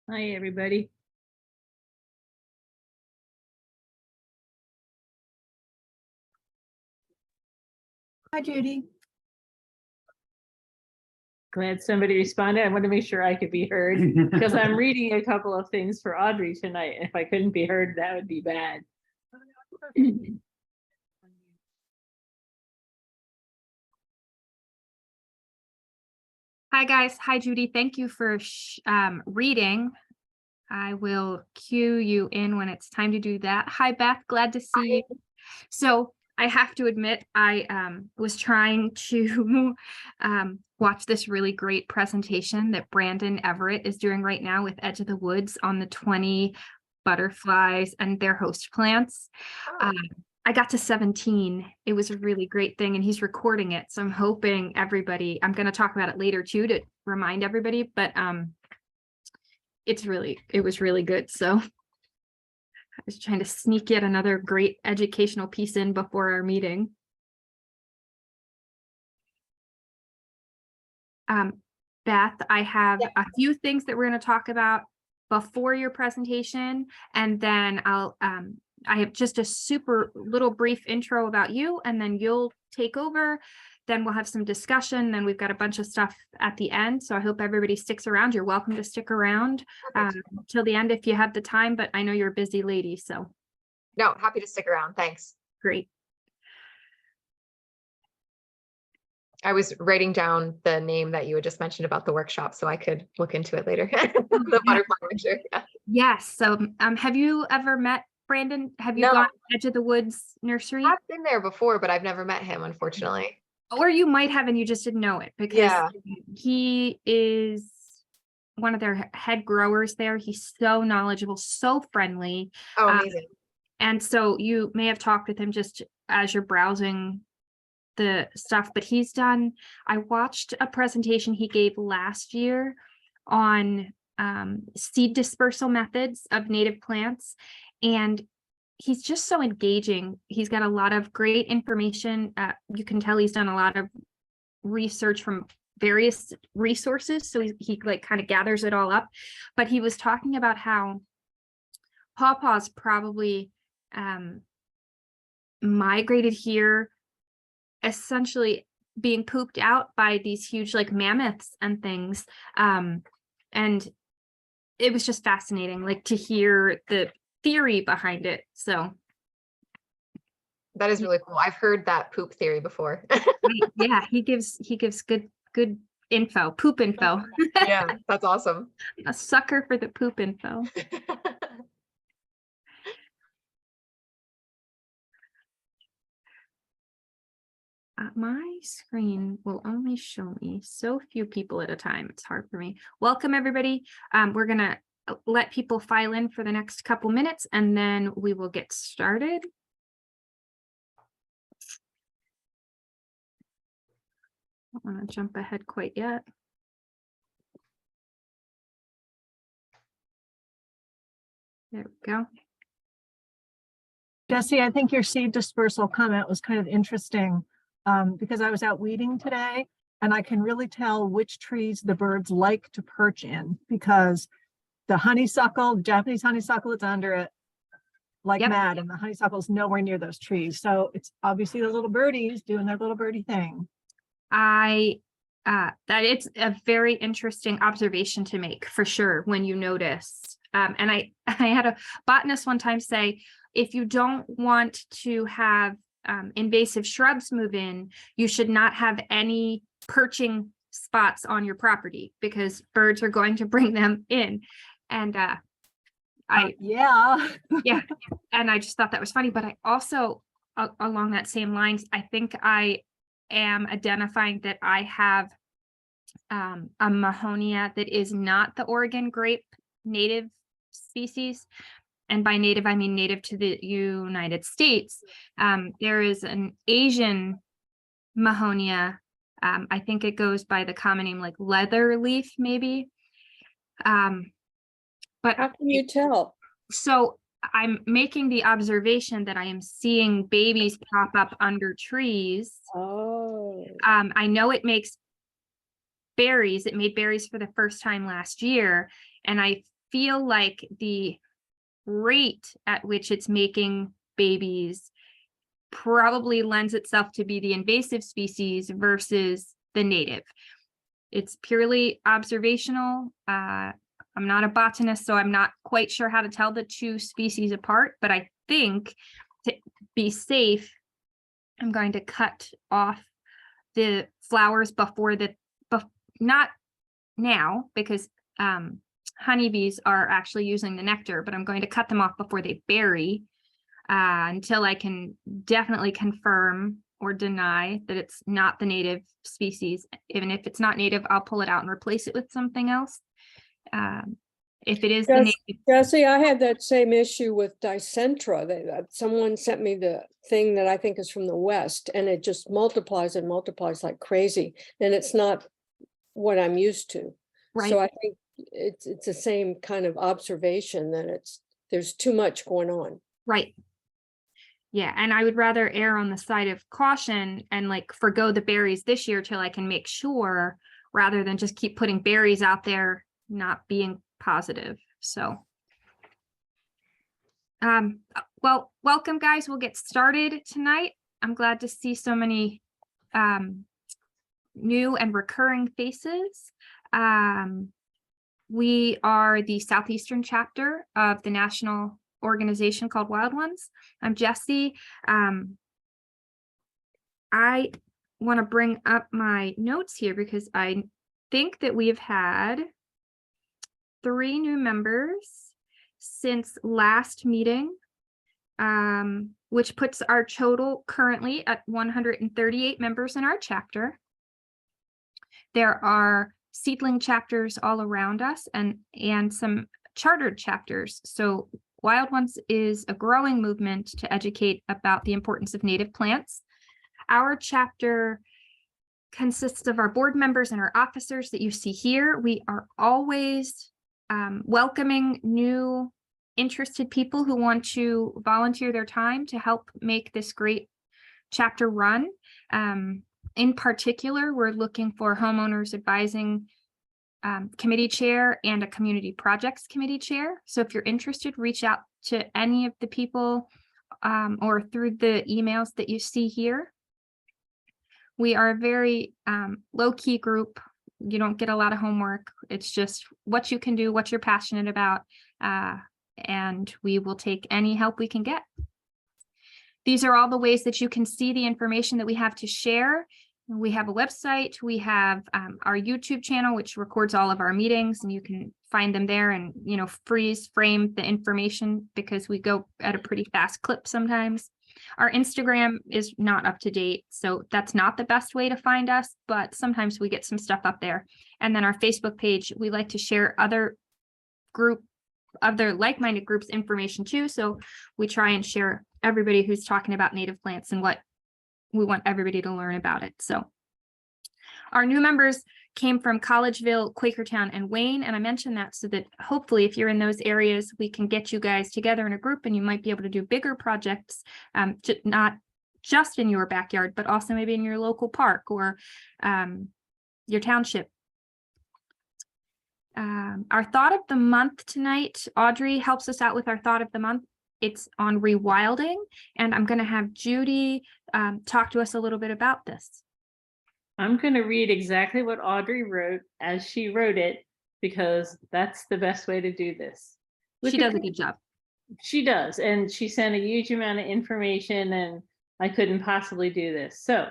Hi, everybody. Hi, Judy. Glad somebody responded. I want to make sure I could be heard because I'm reading a couple of things for Audrey tonight. If I couldn't be heard, that would be bad. Hi, guys. Hi, Judy. Thank you for reading. I will cue you in when it's time to do that. Hi, Beth. Glad to see you. So I have to admit, I was trying to watch this really great presentation that Brandon Everett is doing right now with Edge of the Woods on the 20 butterflies and their host plants. I got to 17. It was a really great thing, and he's recording it. So I'm hoping everybody, I'm going to talk about it later too to remind everybody, but it was really good. So I was trying to sneak yet another great educational piece in before our meeting. Beth, I have a few things that we're going to talk about before your presentation, and then I have just a super little brief intro about you, and then you'll take over. Then we'll have some discussion. Then we've got a bunch of stuff at the end. So I hope everybody sticks around. You're welcome to stick around till the end if you have the time, but I know you're a busy lady, so. No, happy to stick around. Thanks. Great. I was writing down the name that you had just mentioned about the workshop so I could look into it later. The butterfly picture. Yeah. Yes. So have you ever met Brandon? Have you No. gone to Edge of the Woods nursery? I've been there before, but I've never met him, unfortunately. Or you might have and you just didn't know it, because he is one of their head growers there. He's so knowledgeable, so friendly. Oh, amazing. And so you may have talked with him just as you're browsing the stuff, but I watched a presentation he gave last year on seed dispersal methods of native plants, and he's just so engaging. He's got a lot of great information. You can tell he's done a lot of research from various resources, so he like kind of gathers it all up. But he was talking about how pawpaws probably migrated here, essentially being pooped out by these huge like mammoths and things, and it was just fascinating, like, to hear the theory behind it. So That is really cool. I've heard that poop theory before. yeah, he gives good info, poop info. Yeah, that's awesome. A sucker for the poop info. My screen will only show me so few people at a time. It's hard for me. Welcome, everybody. We're gonna let people file in for the next couple minutes, and then we will get started. I don't want to jump ahead quite yet. There we go. Jesse, I think your seed dispersal comment was kind of interesting because I was out weeding today, and I can really tell which trees the birds like to perch in, because the honeysuckle, the Japanese honeysuckle, it's under it like mad, and the honeysuckle is nowhere near those trees. So it's obviously the little birdies doing their little birdie thing. That it's a very interesting observation to make, for sure, when you notice. And I had a botanist one time say, if you don't want to have invasive shrubs move in, you should not have any perching spots on your property, because birds are going to bring them in. And yeah. And I just thought that was funny. But I also, along that same lines, I think I am identifying that I have a Mahonia that is not the Oregon grape native species. And by native, I mean native to the United States. There is an Asian Mahonia. I think it goes by the common name like leather leaf, maybe. But how can you tell? So I'm making the observation that I am seeing babies pop up under trees. Oh. I know it makes berries. It made berries for the first time last year, and I feel like the rate at which it's making babies probably lends itself to be the invasive species versus the native. It's purely observational. I'm not a botanist, so I'm not quite sure how to tell the two species apart, but I think to be safe, I'm going to cut off the flowers before not now, because honeybees are actually using the nectar, but I'm going to cut them off before they berry until I can definitely confirm or deny that it's not the native species. Even if it's not native, I'll pull it out and replace it with something else. If it is the native. Jesse, I had that same issue with Dicentra. Someone sent me the thing that I think is from the West, and it just multiplies and multiplies like crazy. And it's not what I'm used to. Right. So I think it's the same kind of observation that there's too much going on. Right. Yeah, and I would rather err on the side of caution and like forgo the berries this year till I can make sure, rather than just keep putting berries out there not being positive. So well, welcome guys. We'll get started tonight. I'm glad to see so many new and recurring faces. We are the Southeastern chapter of the national organization called Wild Ones. I'm Jessie. I want to bring up my notes here because I think that we have had 3 new members since last meeting, which puts our total currently at 138 members in our chapter. There are seedling chapters all around us and some chartered chapters. So Wild Ones is a growing movement to educate about the importance of native plants. Our chapter consists of our board members and our officers that you see here. We are always welcoming new interested people who want to volunteer their time to help make this great chapter run. In particular, we're looking for homeowners advising committee chair and a community projects committee chair. So if you're interested, reach out to any of the people or through the emails that you see here. We are a very low-key group. You don't get a lot of homework. It's just what you can do, what you're passionate about, and we will take any help we can get. These are all the ways that you can see the information that we have to share. We have a website, we have our YouTube channel, which records all of our meetings, and you can find them there and, you know, freeze frame the information because we go at a pretty fast clip sometimes. Our Instagram is not up to date, so that's not the best way to find us, but sometimes we get some stuff up there. And then our Facebook page, we like to share other like-minded groups information too. So we try and share everybody who's talking about native plants and what we want everybody to learn about it. So our new members came from Collegeville, Quakertown, and Wayne. And I mentioned that so that hopefully if you're in those areas, we can get you guys together in a group and you might be able to do bigger projects, not just in your backyard, but also maybe in your local park or your township. Our thought of the month tonight, Audrey helps us out with our thought of the month. It's on rewilding, and I'm going to have Judy talk to us a little bit about this. I'm going to read exactly what Audrey wrote as she wrote it, because that's the best way to do this. She does a good job. She does, and she sent a huge amount of information, and I couldn't possibly do this. So,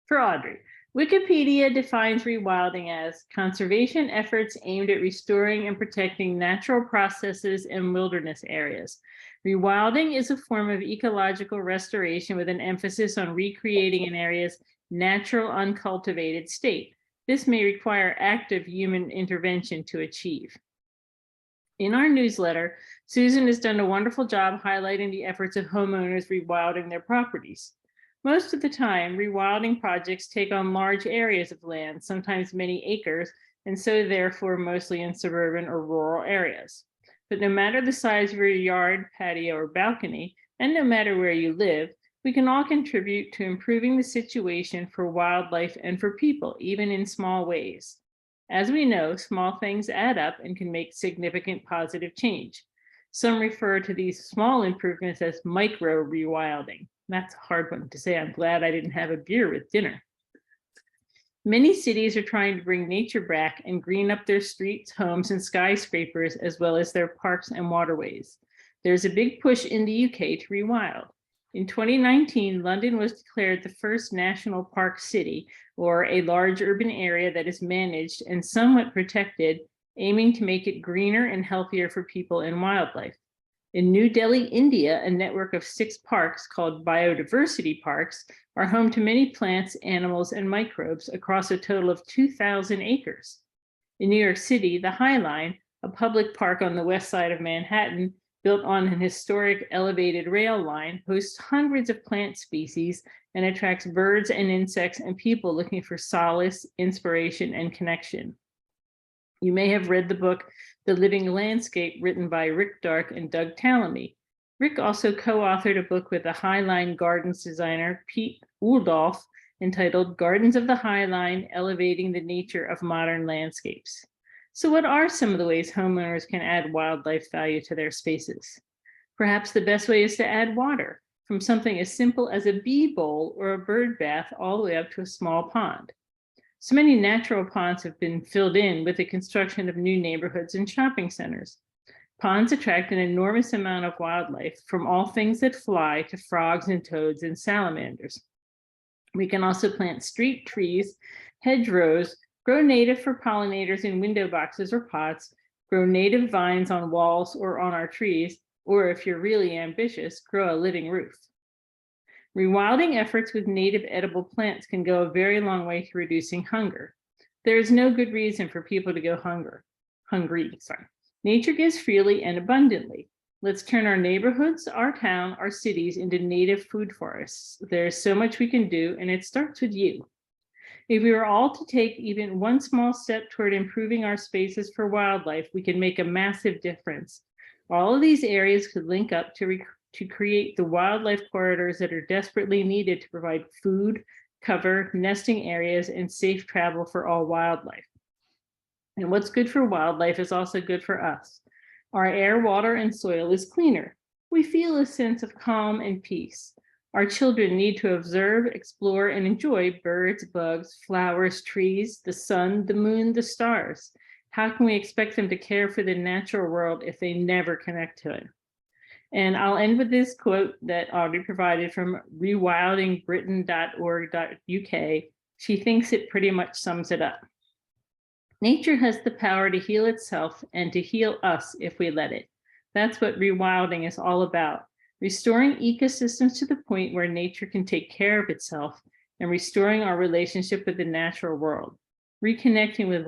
for Audrey, Wikipedia defines rewilding as conservation efforts aimed at restoring and protecting natural processes in wilderness areas. Rewilding is a form of ecological restoration with an emphasis on recreating an area's natural uncultivated state. This may require active human intervention to achieve. In our newsletter, Susan has done a wonderful job highlighting the efforts of homeowners rewilding their properties. Most of the time, rewilding projects take on large areas of land, sometimes many acres, and so therefore mostly in suburban or rural areas. But no matter the size of your yard, patio, or balcony, and no matter where you live, we can all contribute to improving the situation for wildlife and for people, even in small ways. As we know, small things add up and can make significant positive change. Some refer to these small improvements as micro rewilding. That's a hard one to say. I'm glad I didn't have a beer with dinner. Many cities are trying to bring nature back and green up their streets, homes, and skyscrapers, as well as their parks and waterways. There's a big push in the UK to rewild. In 2019, London was declared the first national park city, or a large urban area that is managed and somewhat protected, aiming to make it greener and healthier for people and wildlife. In New Delhi, India, a network of 6 parks called biodiversity parks are home to many plants, animals, and microbes across a total of 2,000 acres. In New York City, the High Line, a public park on the west side of Manhattan, built on an historic elevated rail line, hosts hundreds of plant species and attracts birds and insects and people looking for solace, inspiration, and connection. You may have read the book, The Living Landscape, written by Rick Dark and Doug Tallamy. Rick also co-authored a book with the Highline Gardens designer, Pete Woodolph, entitled Gardens of the Highline, Elevating the Nature of Modern Landscapes. So what are some of the ways homeowners can add wildlife value to their spaces? Perhaps the best way is to add water, from something as simple as a bee bowl or a bird bath all the way up to a small pond. So many natural ponds have been filled in with the construction of new neighborhoods and shopping centers. Ponds attract an enormous amount of wildlife, from all things that fly to frogs and toads and salamanders. We can also plant street trees, hedgerows, grow native for pollinators in window boxes or pots, grow native vines on walls or on our trees, or if you're really ambitious, grow a living roof. Rewilding efforts with native edible plants can go a very long way to reducing hunger. There is no good reason for people to go hungry. Nature gives freely and abundantly. Let's turn our neighborhoods, our town, our cities into native food forests. There's so much we can do, and it starts with you. If we were all to take even one small step toward improving our spaces for wildlife, we can make a massive difference. All of these areas could link up to create the wildlife corridors that are desperately needed to provide food, cover, nesting areas, and safe travel for all wildlife. And what's good for wildlife is also good for us. Our air, water, and soil is cleaner. We feel a sense of calm and peace. Our children need to observe, explore, and enjoy birds, bugs, flowers, trees, the sun, the moon, the stars. How can we expect them to care for the natural world if they never connect to it? And I'll end with this quote that Audrey provided from rewildingbritain.org.uk. She thinks it pretty much sums it up. Nature has the power to heal itself and to heal us if we let it. That's what rewilding is all about. Restoring ecosystems to the point where nature can take care of itself and restoring our relationship with the natural world. Reconnecting with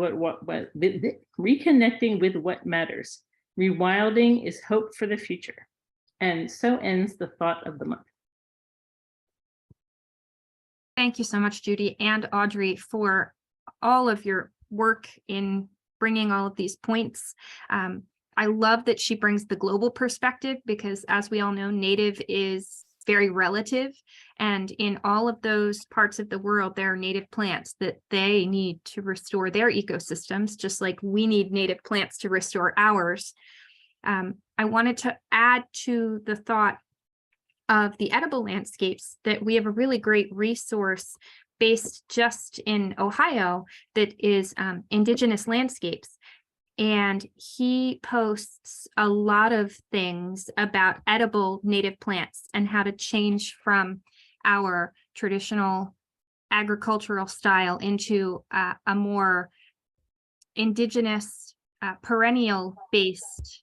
what matters. Rewilding is hope for the future. And so ends the thought of the month. Thank you so much, Judy and Audrey, for all of your work in bringing all of these points. I love that she brings the global perspective because, as we all know, native is very relative. And in all of those parts of the world, there are native plants that they need to restore their ecosystems, just like we need native plants to restore ours. I wanted to add to the thought of the edible landscapes that we have a really great resource based just in Ohio that is Indigenous Landscapes. And he posts a lot of things about edible native plants and how to change from our traditional agricultural style into a more indigenous, perennial based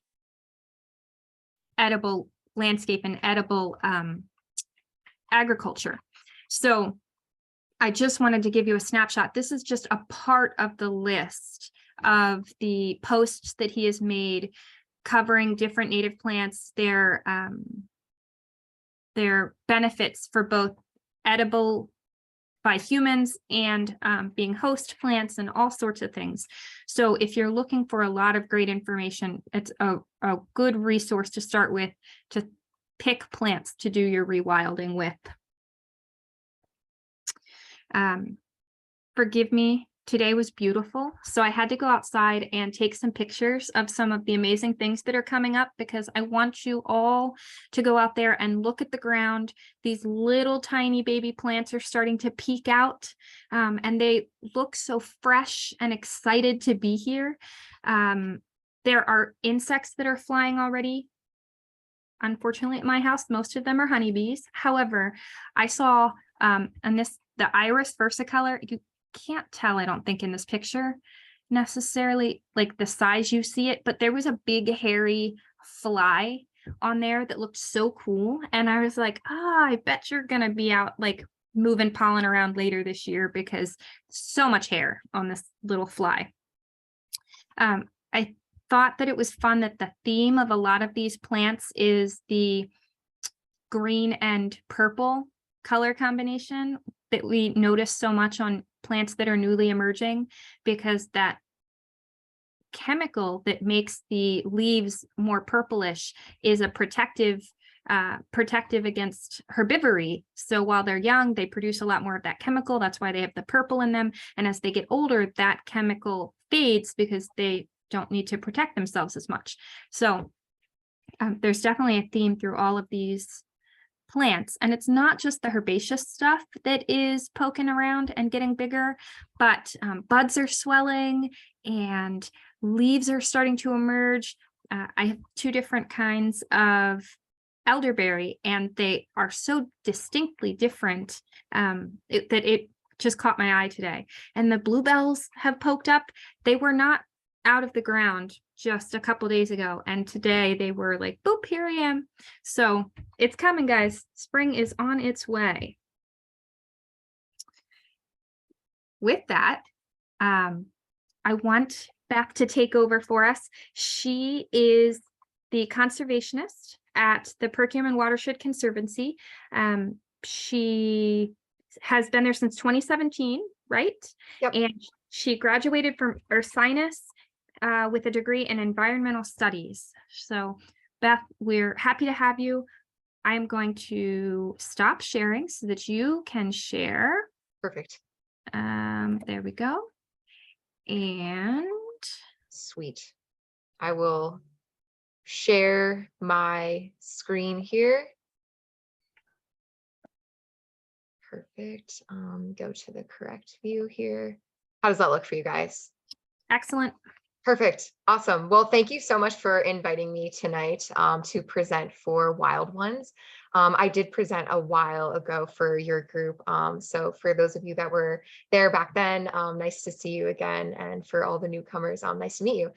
edible landscape and edible agriculture. So I just wanted to give you a snapshot. This is just a part of the list of the posts that he has made covering different native plants, their benefits for both edible by humans and being host plants and all sorts of things. So if you're looking for a lot of great information, it's a good resource to start with to pick plants to do your rewilding with. Forgive me today was beautiful. So I had to go outside and take some pictures of some of the amazing things that are coming up, because I want you all to go out there and look at the ground. These little tiny baby plants are starting to peek out, and they look so fresh and excited to be here. There are insects that are flying already. Unfortunately, at my house, most of them are honeybees. However, I saw the iris versicolor. You can't tell, I don't think, in this picture necessarily like the size you see it, but there was a big hairy fly on there that looked so cool. And I was like, I bet you're gonna be out like moving pollen around later this year, because so much hair on this little fly. I thought that it was fun that the theme of a lot of these plants is the green and purple color combination that we notice so much on plants that are newly emerging, because that chemical that makes the leaves more purplish is a protective against herbivory. So while they're young, they produce a lot more of that chemical. That's why they have the purple in them. And as they get older, that chemical fades because they don't need to protect themselves as much. So there's definitely a theme through all of these plants, and it's not just the herbaceous stuff that is poking around and getting bigger, but buds are swelling and leaves are starting to emerge. I have two different kinds of elderberry, and they are so distinctly different that it just caught my eye today. And the bluebells have poked up. They were not out of the ground just a couple days ago, and today they were like, boop, here I am. So it's coming, guys. Spring is on its way. With that, I want Beth to take over for us. She is the conservationist at the Perkiomen Watershed Conservancy. She has been there since 2017, right? Yep. And she graduated from Ursinus with a degree in environmental studies. So Beth, we're happy to have you. I'm going to stop sharing so that you can share. Perfect. There we go. And Sweet. I will share my screen here. Perfect. Go to the correct view here. How does that look for you guys? excellent. Perfect. Awesome. Well, thank you so much for inviting me tonight to present for Wild Ones. I did present a while ago for your group. So for those of you that were there back then, nice to see you again. And for all the newcomers, nice to meet you.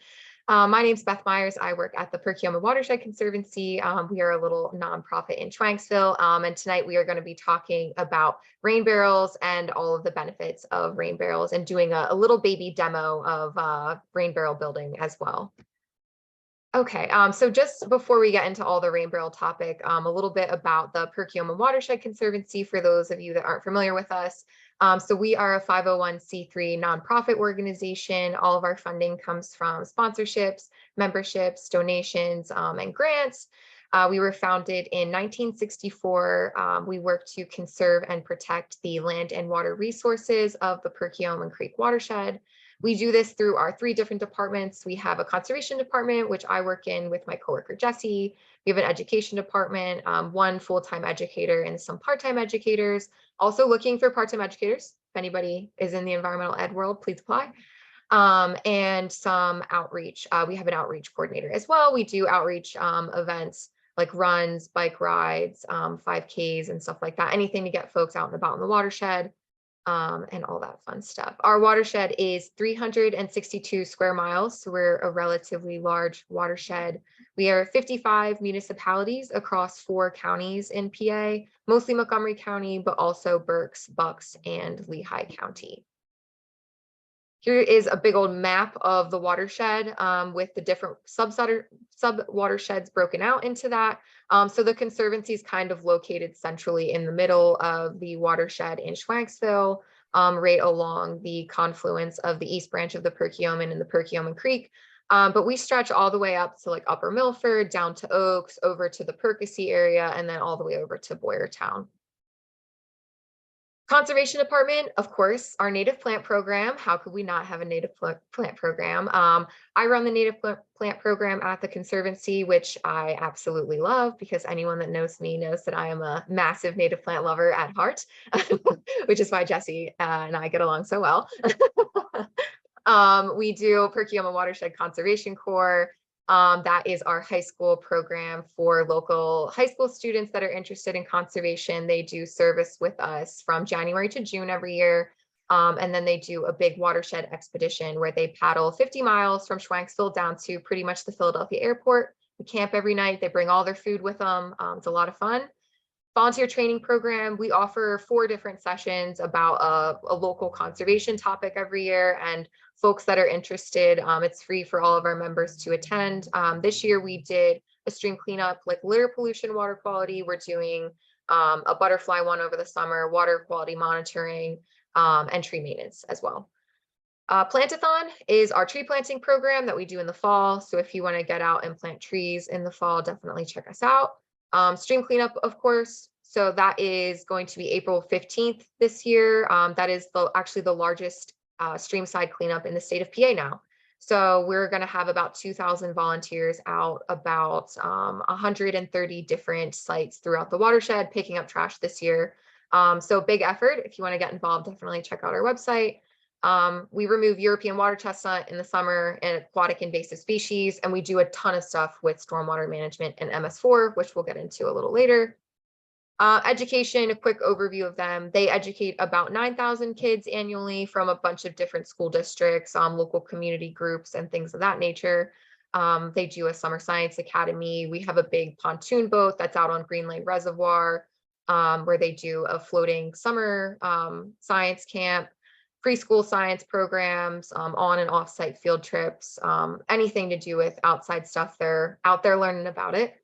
My name's Beth Myers. I work at the Perkiomen Watershed Conservancy. We are a little nonprofit in Schwanksville. And tonight we are going to be talking about rain barrels and all of the benefits of rain barrels, and doing a little baby demo of rain barrel building as well. Okay, so just before we get into all the rain barrel topic, a little bit about the Perkiomen Watershed Conservancy for those of you that aren't familiar with us. So we are a 501c3 nonprofit organization. All of our funding comes from sponsorships, memberships, donations, and grants. We were founded in 1964. We work to conserve and protect the land and water resources of the Perkiomen Creek watershed. We do this through our 3 different departments. We have a conservation department, which I work in with my coworker, Jesse. We have an education department, 1 full-time educator and some part-time educators. Also looking for part-time educators. If anybody is in the environmental ed world, please apply. And some outreach. We have an outreach coordinator as well. We do outreach events like runs, bike rides, 5Ks and stuff like that. Anything to get folks out and about in the watershed. And all that fun stuff. Our watershed is 362 square miles, so we're a relatively large watershed. We are 55 municipalities across 4 counties in PA, mostly Montgomery County, but also Berks, Bucks, and Lehigh County. Here is a big old map of the watershed with the different sub-watersheds broken out into that. So the Conservancy is kind of located centrally in the middle of the watershed in Schwanksville, right along the confluence of the east branch of the Perkiomen and the Perkiomen Creek. But we stretch all the way up to like Upper Milford, down to Oaks, over to the Perkasie area, and then all the way over to Boyertown. Conservation Department, of course, our native plant program. How could we not have a native plant program? I run the native plant program at the Conservancy, which I absolutely love because anyone that knows me knows that I am a massive native plant lover at heart, which is why Jesse and I get along so well. We do Perkiomen Watershed Conservation Corps. That is our high school program for local high school students that are interested in conservation. They do service with us from January to June every year. And then they do a big watershed expedition where they paddle 50 miles from Schwanksville down to pretty much the Philadelphia airport. We camp every night. They bring all their food with them. It's a lot of fun. Volunteer training program. We offer 4 different sessions about a local conservation topic every year, and folks that are interested, it's free for all of our members to attend. This year we did a stream cleanup, like litter pollution, water quality. We're doing a butterfly one over the summer, water quality monitoring, and tree maintenance as well. Plantathon is our tree planting program that we do in the fall. So if you want to get out and plant trees in the fall, definitely check us out. Stream cleanup, of course. So that is going to be April 15th this year. That is actually the largest stream side cleanup in the state of PA now. So we're going to have about 2,000 volunteers out, about 130 different sites throughout the watershed picking up trash this year. So big effort. If you want to get involved, definitely check out our website. We remove European water chestnut in the summer and aquatic invasive species, and we do a ton of stuff with stormwater management and MS4, which we'll get into a little later. Education, a quick overview of them. They educate about 9,000 kids annually from a bunch of different school districts, local community groups, and things of that nature. They do a summer science academy. We have a big pontoon boat that's out on Green Lake Reservoir, where they do a floating summer science camp, preschool science programs, on and off-site field trips, anything to do with outside stuff. They're out there learning about it.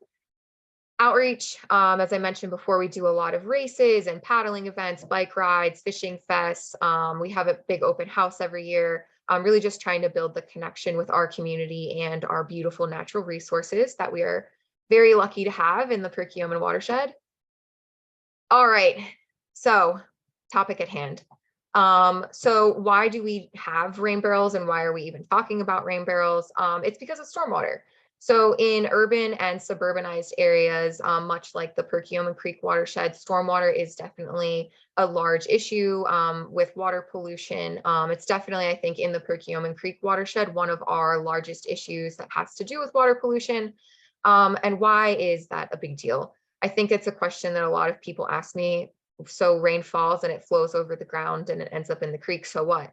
Outreach, as I mentioned before, we do a lot of races and paddling events, bike rides, fishing fests. We have a big open house every year. Really just trying to build the connection with our community and our beautiful natural resources that we are very lucky to have in the Perkiomen watershed. All right, so topic at hand. So why do we have rain barrels and why are we even talking about rain barrels? It's because of stormwater. So in urban and suburbanized areas, much like the Perkiomen Creek watershed, stormwater is definitely a large issue with water pollution. It's definitely, I think, in the Perkiomen Creek watershed, one of our largest issues that has to do with water pollution. And why is that a big deal? I think it's a question that a lot of people ask me. So rain falls and it flows over the ground and it ends up in the creek, so what?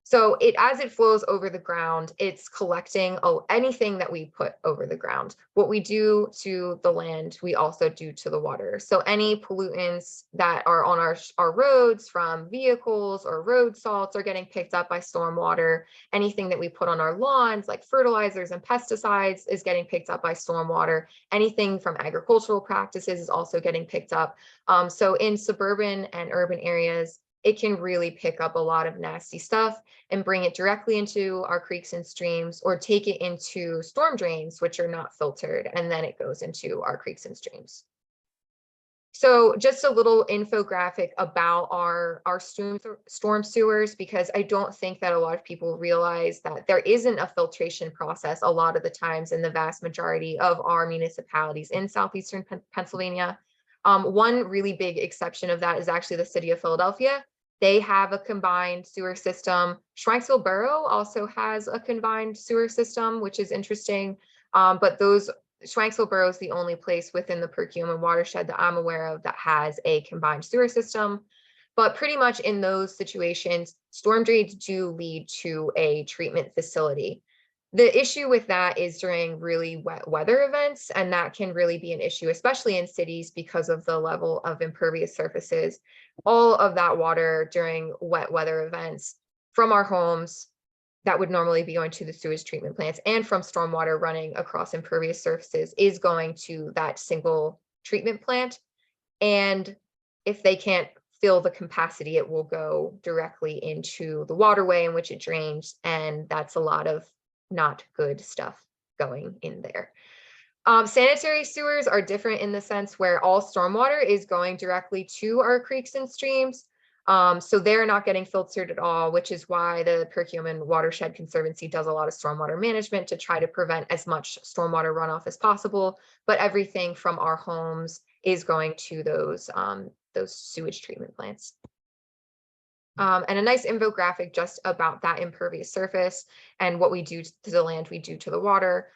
So as it flows over the ground, it's collecting anything that we put over the ground. What we do to the land, we also do to the water. So any pollutants that are on our roads from vehicles or road salts are getting picked up by stormwater. Anything that we put on our lawns, like fertilizers and pesticides, is getting picked up by stormwater. Anything from agricultural practices is also getting picked up. So in suburban and urban areas, it can really pick up a lot of nasty stuff and bring it directly into our creeks and streams, or take it into storm drains, which are not filtered, and then it goes into our creeks and streams. So just a little infographic about our storm sewers, because I don't think that a lot of people realize that there isn't a filtration process a lot of the times in the vast majority of our municipalities in Southeastern Pennsylvania. One really big exception of that is actually the city of Philadelphia. They have a combined sewer system. Schwanksville Borough also has a combined sewer system, which is interesting. But Schwanksville Borough is the only place within the Perkiomen watershed that I'm aware of that has a combined sewer system. But pretty much in those situations, storm drains do lead to a treatment facility. The issue with that is during really wet weather events, and that can really be an issue, especially in cities, because of the level of impervious surfaces. All of that water during wet weather events from our homes that would normally be going to the sewage treatment plants and from stormwater running across impervious surfaces is going to that single treatment plant. And if they can't fill the capacity, it will go directly into the waterway in which it drains, and that's a lot of not good stuff going in there. Sanitary sewers are different in the sense where all stormwater is going directly to our creeks and streams. So they're not getting filtered at all, which is why the Perkiomen Watershed Conservancy does a lot of stormwater management to try to prevent as much stormwater runoff as possible. But everything from our homes is going to those sewage treatment plants. And a nice infographic just about that impervious surface and what we do to the land, we do to the water.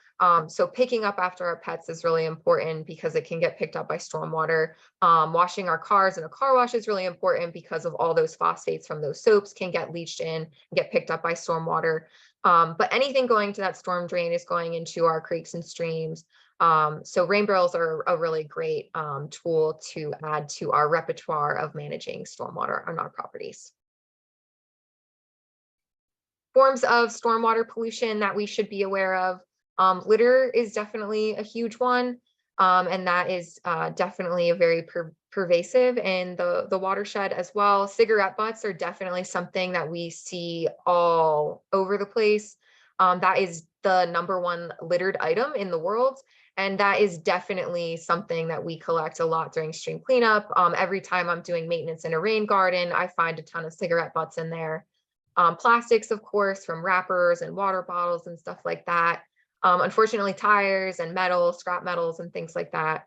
So picking up after our pets is really important because it can get picked up by stormwater. Washing our cars in a car wash is really important because of all those phosphates from those soaps can get leached in and get picked up by stormwater. But anything going to that storm drain is going into our creeks and streams. So rain barrels are a really great tool to add to our repertoire of managing stormwater on our properties. Forms of stormwater pollution that we should be aware of. Litter is definitely a huge one, and that is definitely a very pervasive in the watershed as well. Cigarette butts are definitely something that we see all over the place. That is the #1 littered item in the world. And that is definitely something that we collect a lot during stream cleanup. Every time I'm doing maintenance in a rain garden, I find a ton of cigarette butts in there. Plastics, of course, from wrappers and water bottles and stuff like that. Unfortunately, tires and metals, scrap metals and things like that.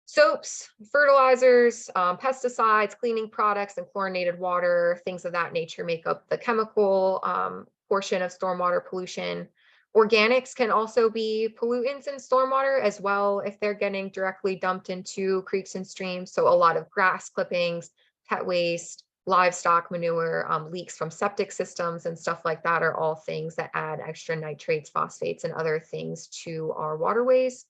Soaps, fertilizers, pesticides, cleaning products, and chlorinated water, things of that nature make up the chemical portion of stormwater pollution. Organics can also be pollutants in stormwater as well if they're getting directly dumped into creeks and streams. So a lot of grass clippings, pet waste, livestock manure, leaks from septic systems and stuff like that are all things that add extra nitrates, phosphates, and other things to our waterways.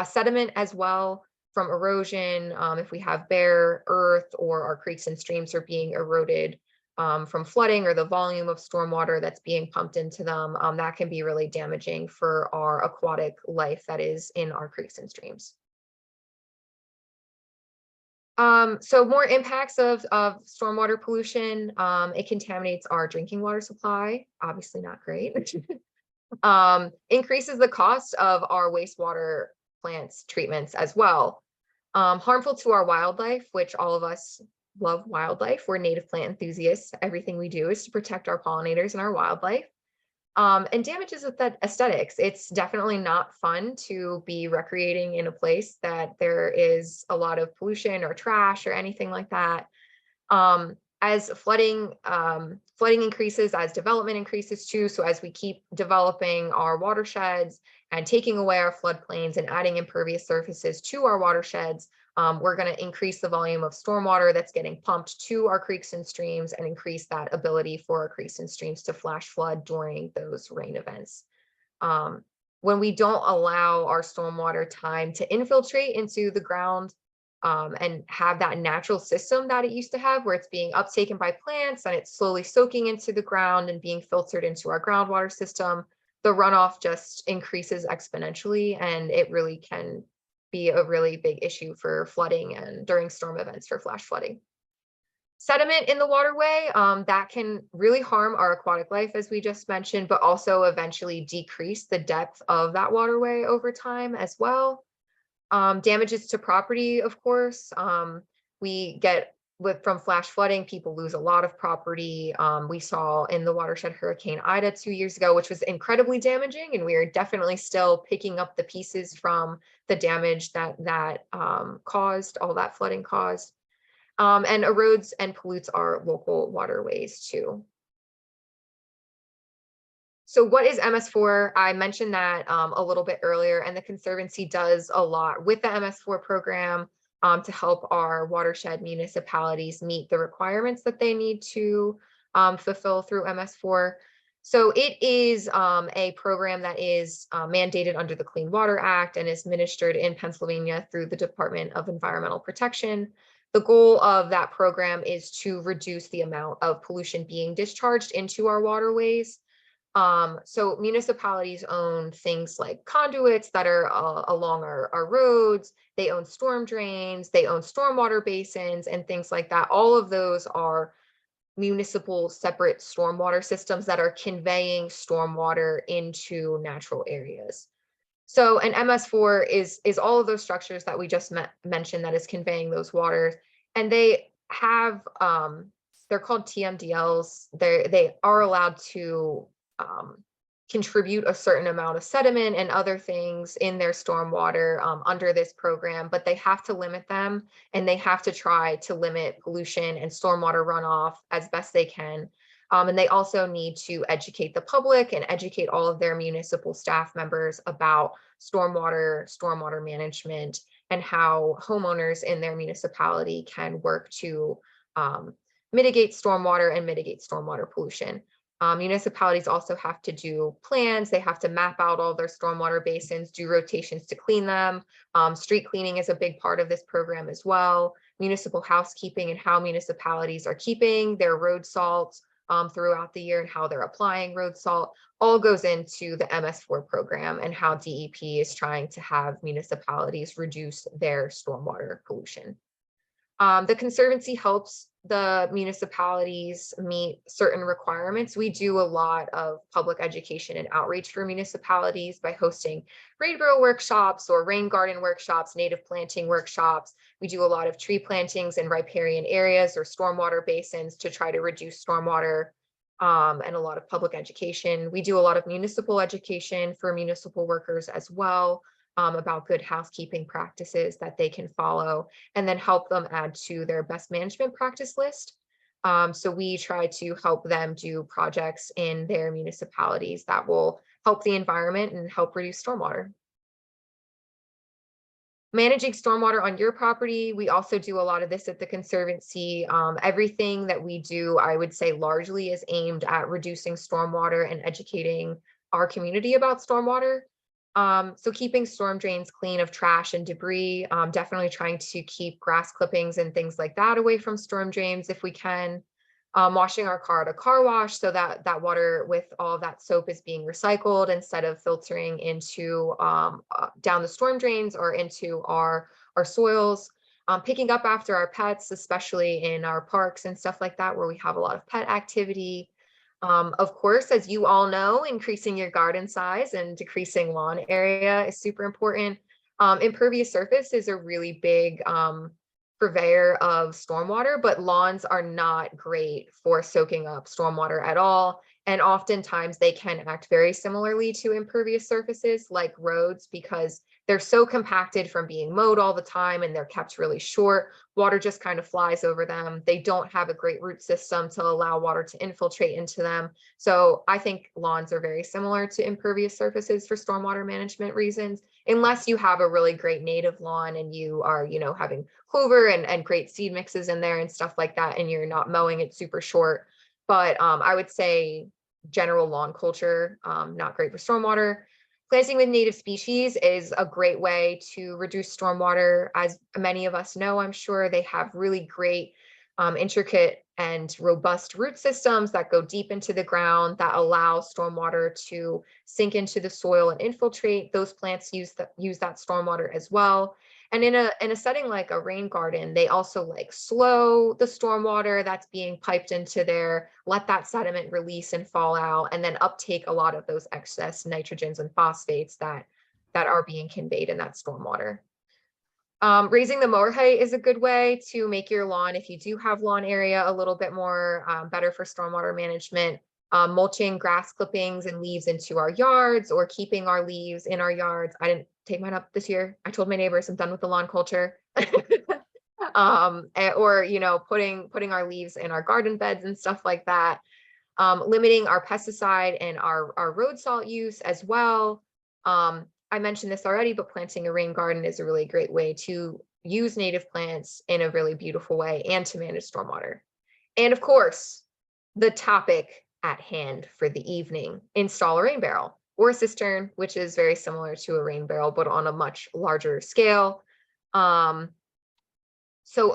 Sediment as well from erosion, if we have bare earth or our creeks and streams are being eroded from flooding or the volume of stormwater that's being pumped into them, that can be really damaging for our aquatic life that is in our creeks and streams. So more impacts of stormwater pollution. It contaminates our drinking water supply, obviously not great. Increases the cost of our wastewater plants treatments as well. Harmful to our wildlife, which all of us love wildlife. We're native plant enthusiasts. Everything we do is to protect our pollinators and our wildlife. And damages with that aesthetics. It's definitely not fun to be recreating in a place that there is a lot of pollution or trash or anything like that. As flooding increases, as development increases too. So as we keep developing our watersheds and taking away our floodplains and adding impervious surfaces to our watersheds, we're going to increase the volume of stormwater that's getting pumped to our creeks and streams and increase that ability for our creeks and streams to flash flood during those rain events. When we don't allow our stormwater time to infiltrate into the ground and have that natural system that it used to have, where it's being uptaken by plants and it's slowly soaking into the ground and being filtered into our groundwater system, the runoff just increases exponentially, and it really can be a really big issue for flooding and during storm events for flash flooding. Sediment in the waterway, that can really harm our aquatic life, as we just mentioned, but also eventually decrease the depth of that waterway over time as well. Damages to property, of course. We get from flash flooding, people lose a lot of property. We saw in the watershed Hurricane Ida 2 years ago, which was incredibly damaging, and we are definitely still picking up the pieces from the damage that caused, all that flooding caused, and erodes and pollutes our local waterways too. So what is MS4? I mentioned that a little bit earlier, and the Conservancy does a lot with the MS4 program to help our watershed municipalities meet the requirements that they need to fulfill through MS4. So it is a program that is mandated under the Clean Water Act and is administered in Pennsylvania through the Department of Environmental Protection. The goal of that program is to reduce the amount of pollution being discharged into our waterways. So municipalities own things like conduits that are along our roads. They own storm drains, they own stormwater basins and things like that. All of those are municipal separate stormwater systems that are conveying stormwater into natural areas. So an MS4 is all of those structures that we just mentioned that is conveying those waters, and they have they're called TMDLs. They are allowed to contribute a certain amount of sediment and other things in their stormwater under this program, but they have to limit them, and they have to try to limit pollution and stormwater runoff as best they can. And they also need to educate the public and educate all of their municipal staff members about stormwater management, and how homeowners in their municipality can work to mitigate stormwater and mitigate stormwater pollution. Municipalities also have to do plans. They have to map out all their stormwater basins, do rotations to clean them. Street cleaning is a big part of this program as well. Municipal housekeeping, and how municipalities are keeping their road salts throughout the year, and how they're applying road salt, all goes into the MS4 program, and how DEP is trying to have municipalities reduce their stormwater pollution. The Conservancy helps the municipalities meet certain requirements. We do a lot of public education and outreach for municipalities by hosting rainbow workshops or rain garden workshops, native planting workshops. We do a lot of tree plantings in riparian areas or stormwater basins to try to reduce stormwater, and a lot of public education. We do a lot of municipal education for municipal workers as well, about good housekeeping practices that they can follow, and then help them add to their best management practice list. So we try to help them do projects in their municipalities that will help the environment and help reduce stormwater. Managing stormwater on your property, we also do a lot of this at the Conservancy. Everything that we do, I would say, largely is aimed at reducing stormwater and educating our community about stormwater. So keeping storm drains clean of trash and debris, definitely trying to keep grass clippings and things like that away from storm drains if we can. Washing our car at a car wash, so that that water with all of that soap is being recycled instead of filtering into down the storm drains or into our soils. Picking up after our pets, especially in our parks and stuff like that, where we have a lot of pet activity. Of course, as you all know, increasing your garden size and decreasing lawn area is super important. Impervious surface is a really big purveyor of stormwater, but lawns are not great for soaking up stormwater at all. And oftentimes they can act very similarly to impervious surfaces like roads, because they're so compacted from being mowed all the time, and they're kept really short. Water just kind of flies over them. They don't have a great root system to allow water to infiltrate into them. So I think lawns are very similar to impervious surfaces for stormwater management reasons, unless you have a really great native lawn and you are, having clover and great seed mixes in there and stuff like that, and you're not mowing it super short. But I would say general lawn culture, not great for stormwater. Planting with native species is a great way to reduce stormwater. As many of us know, I'm sure they have really great, intricate and robust root systems that go deep into the ground that allow stormwater to sink into the soil and infiltrate. Those plants use that stormwater as well. And in a setting like a rain garden, they also slow the stormwater that's being piped into there, let that sediment release and fall out, and then uptake a lot of those excess nitrogens and phosphates that are being conveyed in that stormwater. Raising the mower height is a good way to make your lawn, if you do have lawn area, a little bit more better for stormwater management. Mulching grass clippings and leaves into our yards, or keeping our leaves in our yards. I didn't take mine up this year. I told my neighbors I'm done with the lawn culture. Or putting our leaves in our garden beds and stuff like that. Limiting our pesticide and our road salt use as well. I mentioned this already, but planting a rain garden is a really great way to use native plants in a really beautiful way and to manage stormwater. And of course, the topic at hand for the evening: install a rain barrel or a cistern, which is very similar to a rain barrel, but on a much larger scale. So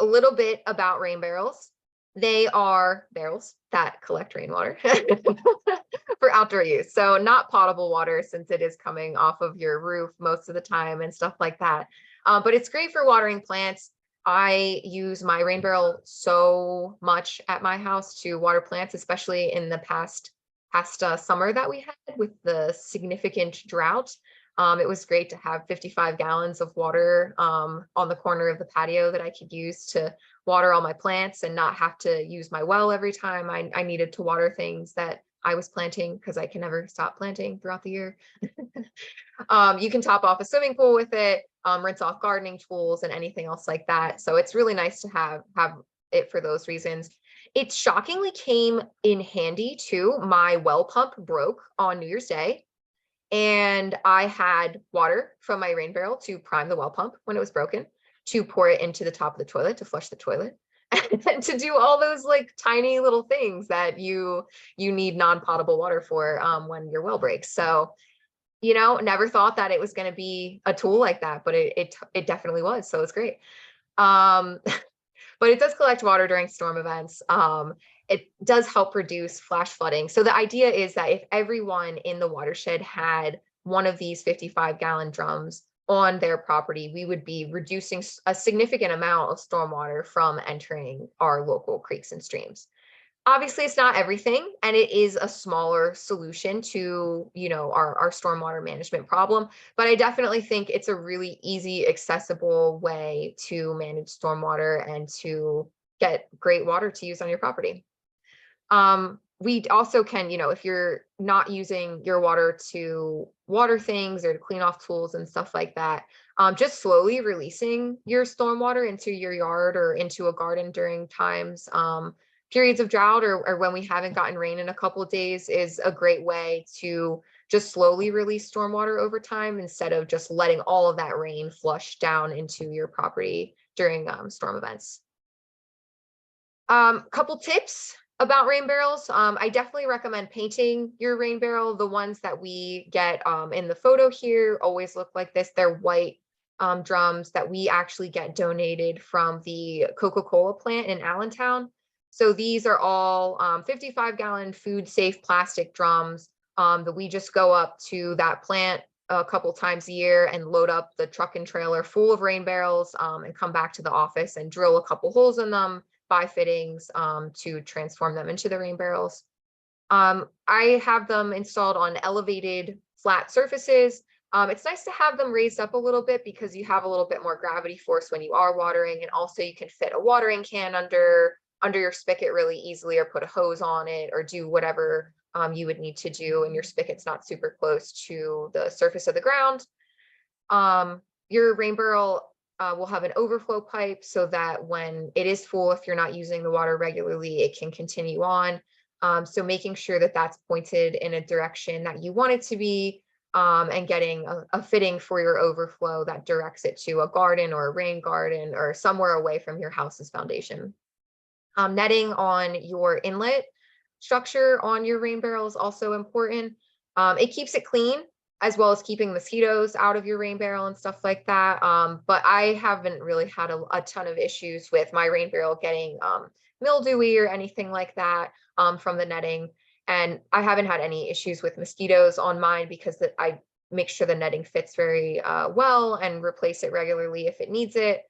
a little bit about rain barrels. They are barrels that collect rainwater for outdoor use. So not potable water, since it is coming off of your roof most of the time and stuff like that. But it's great for watering plants. I use my rain barrel so much at my house to water plants, especially in the past summer that we had with the significant drought. It was great to have 55 gallons of water on the corner of the patio that I could use to water all my plants and not have to use my well every time I needed to water things that I was planting, because I can never stop planting throughout the year. You can top off a swimming pool with it, rinse off gardening tools and anything else like that. So it's really nice to have it for those reasons. It shockingly came in handy too. My well pump broke on New Year's Day, and I had water from my rain barrel to prime the well pump when it was broken, to pour it into the top of the toilet to flush the toilet, and to do all those like tiny little things that you need non-potable water for when your well breaks. So, you know, never thought that it was going to be a tool like that, but it definitely was. So it's great. But it does collect water during storm events. It does help reduce flash flooding. So the idea is that if everyone in the watershed had one of these 55-gallon drums on their property, we would be reducing a significant amount of stormwater from entering our local creeks and streams. Obviously, it's not everything, and it is a smaller solution to, you know, our stormwater management problem. But I definitely think it's a really easy, accessible way to manage stormwater and to get great water to use on your property. We also can, you know, if you're not using your water to water things or to clean off tools and stuff like that, just slowly releasing your stormwater into your yard or into a garden during times, periods of drought or when we haven't gotten rain in a couple of days, is a great way to just slowly release stormwater over time, instead of just letting all of that rain flush down into your property during storm events. Couple tips about rain barrels. I definitely recommend painting your rain barrel. The ones that we get in the photo here always look like this. They're white drums that we actually get donated from the Coca-Cola plant in Allentown. So these are all 55-gallon food safe plastic drums that we just go up to that plant a couple times a year and load up the truck and trailer full of rain barrels and come back to the office and drill a couple holes in them, buy fittings to transform them into the rain barrels. I have them installed on elevated flat surfaces. It's nice to have them raised up a little bit because you have a little bit more gravity force when you are watering, and also you can fit a watering can under your spigot really easily, or put a hose on it, or do whatever you would need to do, and your spigot's not super close to the surface of the ground. Your rain barrel will have an overflow pipe so that when it is full, if you're not using the water regularly, it can continue on. So making sure that that's pointed in a direction that you want it to be, and getting a fitting for your overflow that directs it to a garden or a rain garden or somewhere away from your house's foundation. Netting on your inlet structure on your rain barrel is also important. It keeps it clean, as well as keeping mosquitoes out of your rain barrel and stuff like that. But I haven't really had a ton of issues with my rain barrel getting mildewy or anything like that from the netting. And I haven't had any issues with mosquitoes on mine because I make sure the netting fits very well and replace it regularly if it needs it.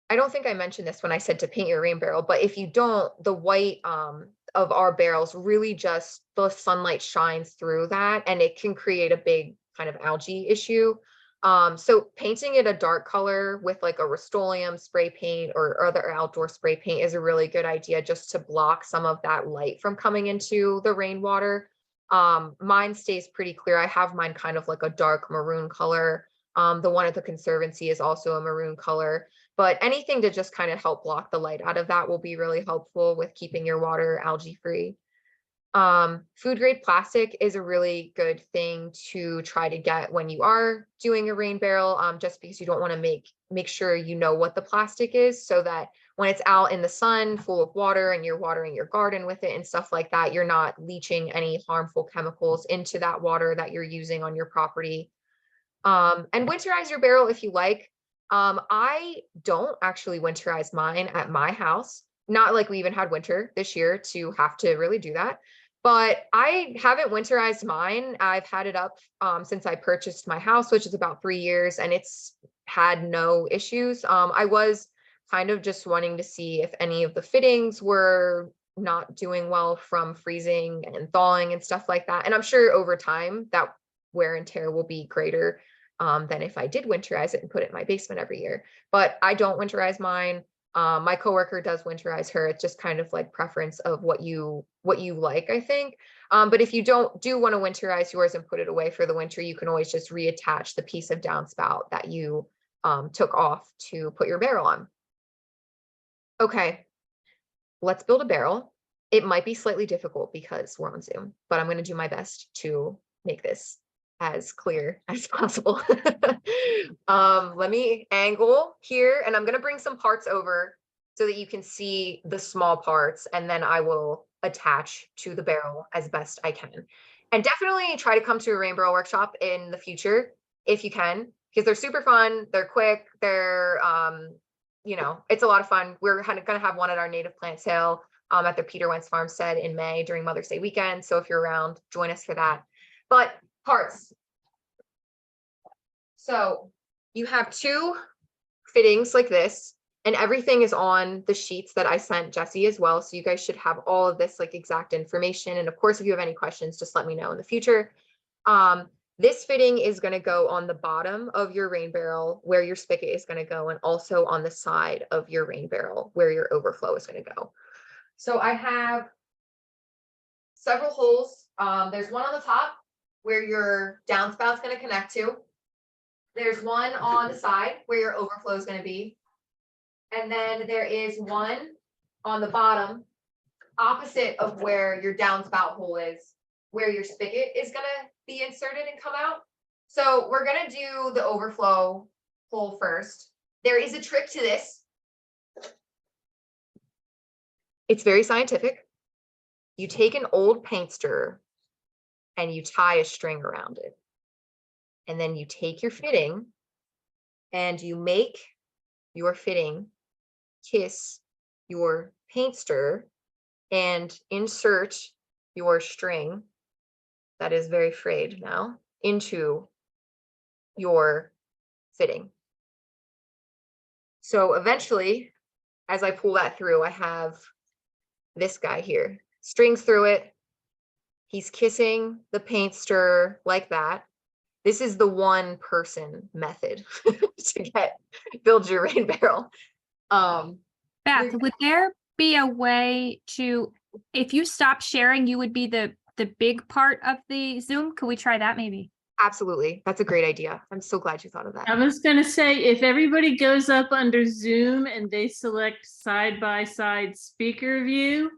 I don't think I mentioned this when I said to paint your rain barrel, but if you don't, the white of our barrels really just, the sunlight shines through that and it can create a big kind of algae issue. So painting it a dark color with like a Rust-Oleum spray paint or other outdoor spray paint is a really good idea, just to block some of that light from coming into the rainwater. Mine stays pretty clear. I have mine kind of like a dark maroon color. The one at the Conservancy is also a maroon color. But anything to just kind of help block the light out of that will be really helpful with keeping your water algae free. Food grade plastic is a really good thing to try to get when you are doing a rain barrel, just because you don't want to make sure you know what the plastic is, so that when it's out in the sun full of water and you're watering your garden with it and stuff like that, you're not leaching any harmful chemicals into that water that you're using on your property. And winterize your barrel if you like. I don't actually winterize mine at my house. Not like we even had winter this year to have to really do that. But I haven't winterized mine. I've had it up since I purchased my house, which is about 3 years, and it's had no issues. I was kind of just wanting to see if any of the fittings were not doing well from freezing and thawing and stuff like that. And I'm sure over time that wear and tear will be greater than if I did winterize it and put it in my basement every year. But I don't winterize mine. My coworker does winterize her. It's just kind of like preference of what you like, I think. But if you do want to winterize yours and put it away for the winter, you can always just reattach the piece of downspout that you took off to put your barrel on. Okay, let's build a barrel. It might be slightly difficult because we're on Zoom, but I'm going to do my best to make this as clear as possible. Let me angle here, and I'm going to bring some parts over so that you can see the small parts, and then I will attach to the barrel as best I can. And definitely try to come to a rain barrel workshop in the future if you can, because they're super fun, they're quick, they're you know, it's a lot of fun. We're going to have one at our native plant sale at the Peter Wentz Farmstead in May during Mother's Day weekend. So if you're around, join us for that. But parts. So you have 2 fittings like this, and everything is on the sheets that I sent Jesse as well. So you guys should have all of this like exact information. And of course, if you have any questions, just let me know in the future. This fitting is going to go on the bottom of your rain barrel where your spigot is going to go, and also on the side of your rain barrel where your overflow is going to go. So I have several holes. There's one on the top where your downspout is going to connect to. There's one on the side where your overflow is going to be. And then there is one on the bottom opposite of where your downspout hole is, where your spigot is going to be inserted and come out. So we're going to do the overflow hole first. There is a trick to this. It's very scientific. You take an old paint stirrer and you tie a string around it. And then you take your fitting and you make your fitting kiss your paint stirrer and insert your string that is very frayed now into your fitting. So eventually, as I pull that through, I have this guy here, strings through it. He's kissing the paint stirrer like that. This is the 1-person method to build your rain barrel. Beth, would there be a way to, if you stop sharing, you would be the big part of the Zoom? Could we try that maybe? Absolutely. That's a great idea. I'm so glad you thought of that. I was gonna say, if everybody goes up under Zoom and they select side-by-side speaker view,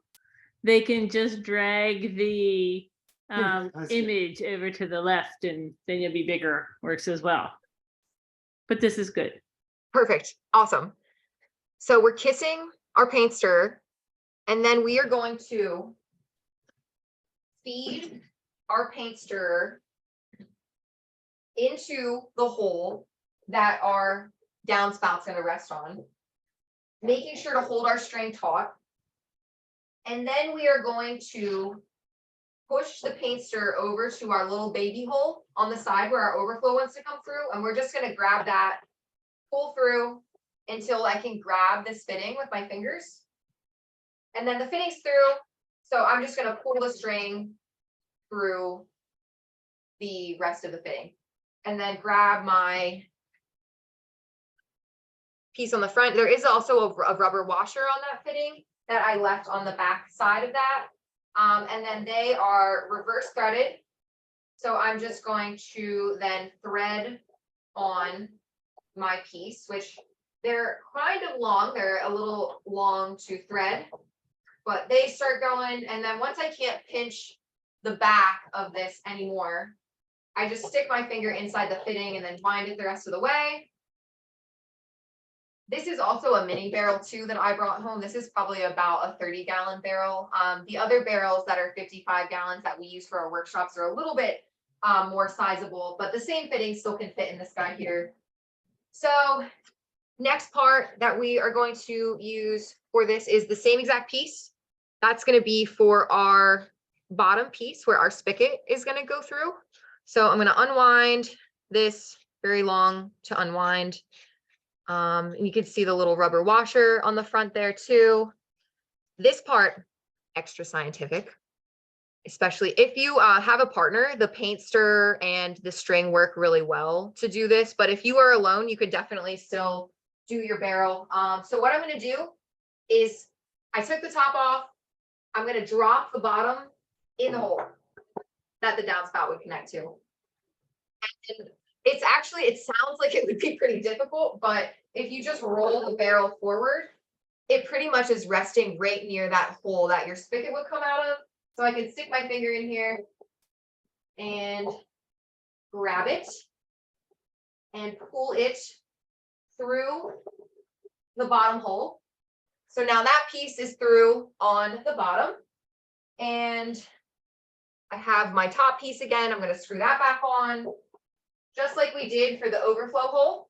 they can just drag the I see. image over to the left, and then you'll be bigger. Works as well. But this is good. Perfect. Awesome. So we're kissing our paint stirrer, and then we are going to feed our paint stirrer into the hole that our downspout's going to rest on, making sure to hold our string taut. And then we are going to push the paint stirrer over to our little baby hole on the side where our overflow wants to come through. And we're just going to grab that, pull through until I can grab this fitting with my fingers. And then the fitting's through. So I'm just going to pull the string through the rest of the fitting. And then grab my piece on the front. There is also a rubber washer on that fitting that I left on the back side of that. And then they are reverse threaded. So I'm just going to then thread on my piece, which they're kind of long. They're a little long to thread, but they start going. And then once I can't pinch the back of this anymore, I just stick my finger inside the fitting and then wind it the rest of the way. This is also a mini barrel too that I brought home. This is probably about a 30-gallon barrel. The other barrels that are 55 gallons that we use for our workshops are a little bit more sizable, but the same fitting still can fit in this guy here. So next part that we are going to use for this is the same exact piece. That's going to be for our bottom piece where our spigot is going to go through. So I'm going to unwind this, very long to unwind. And you can see the little rubber washer on the front there too. This part, extra scientific. especially if you have a partner, the paint stir and the string work really well to do this. But if you are alone, you could definitely still do your barrel. So what I'm going to do is I took the top off. I'm going to drop the bottom in the hole that the downspout would connect to. And it's actually, it sounds like it would be pretty difficult, but if you just roll the barrel forward, it pretty much is resting right near that hole that your spigot would come out of. So I can stick my finger in here and grab it and pull it through the bottom hole. So now that piece is through on the bottom, and I have my top piece again. I'm going to screw that back on, just like we did for the overflow hole.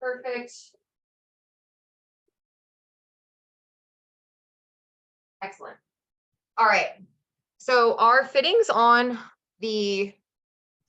Perfect. Excellent. All right. So our fittings on the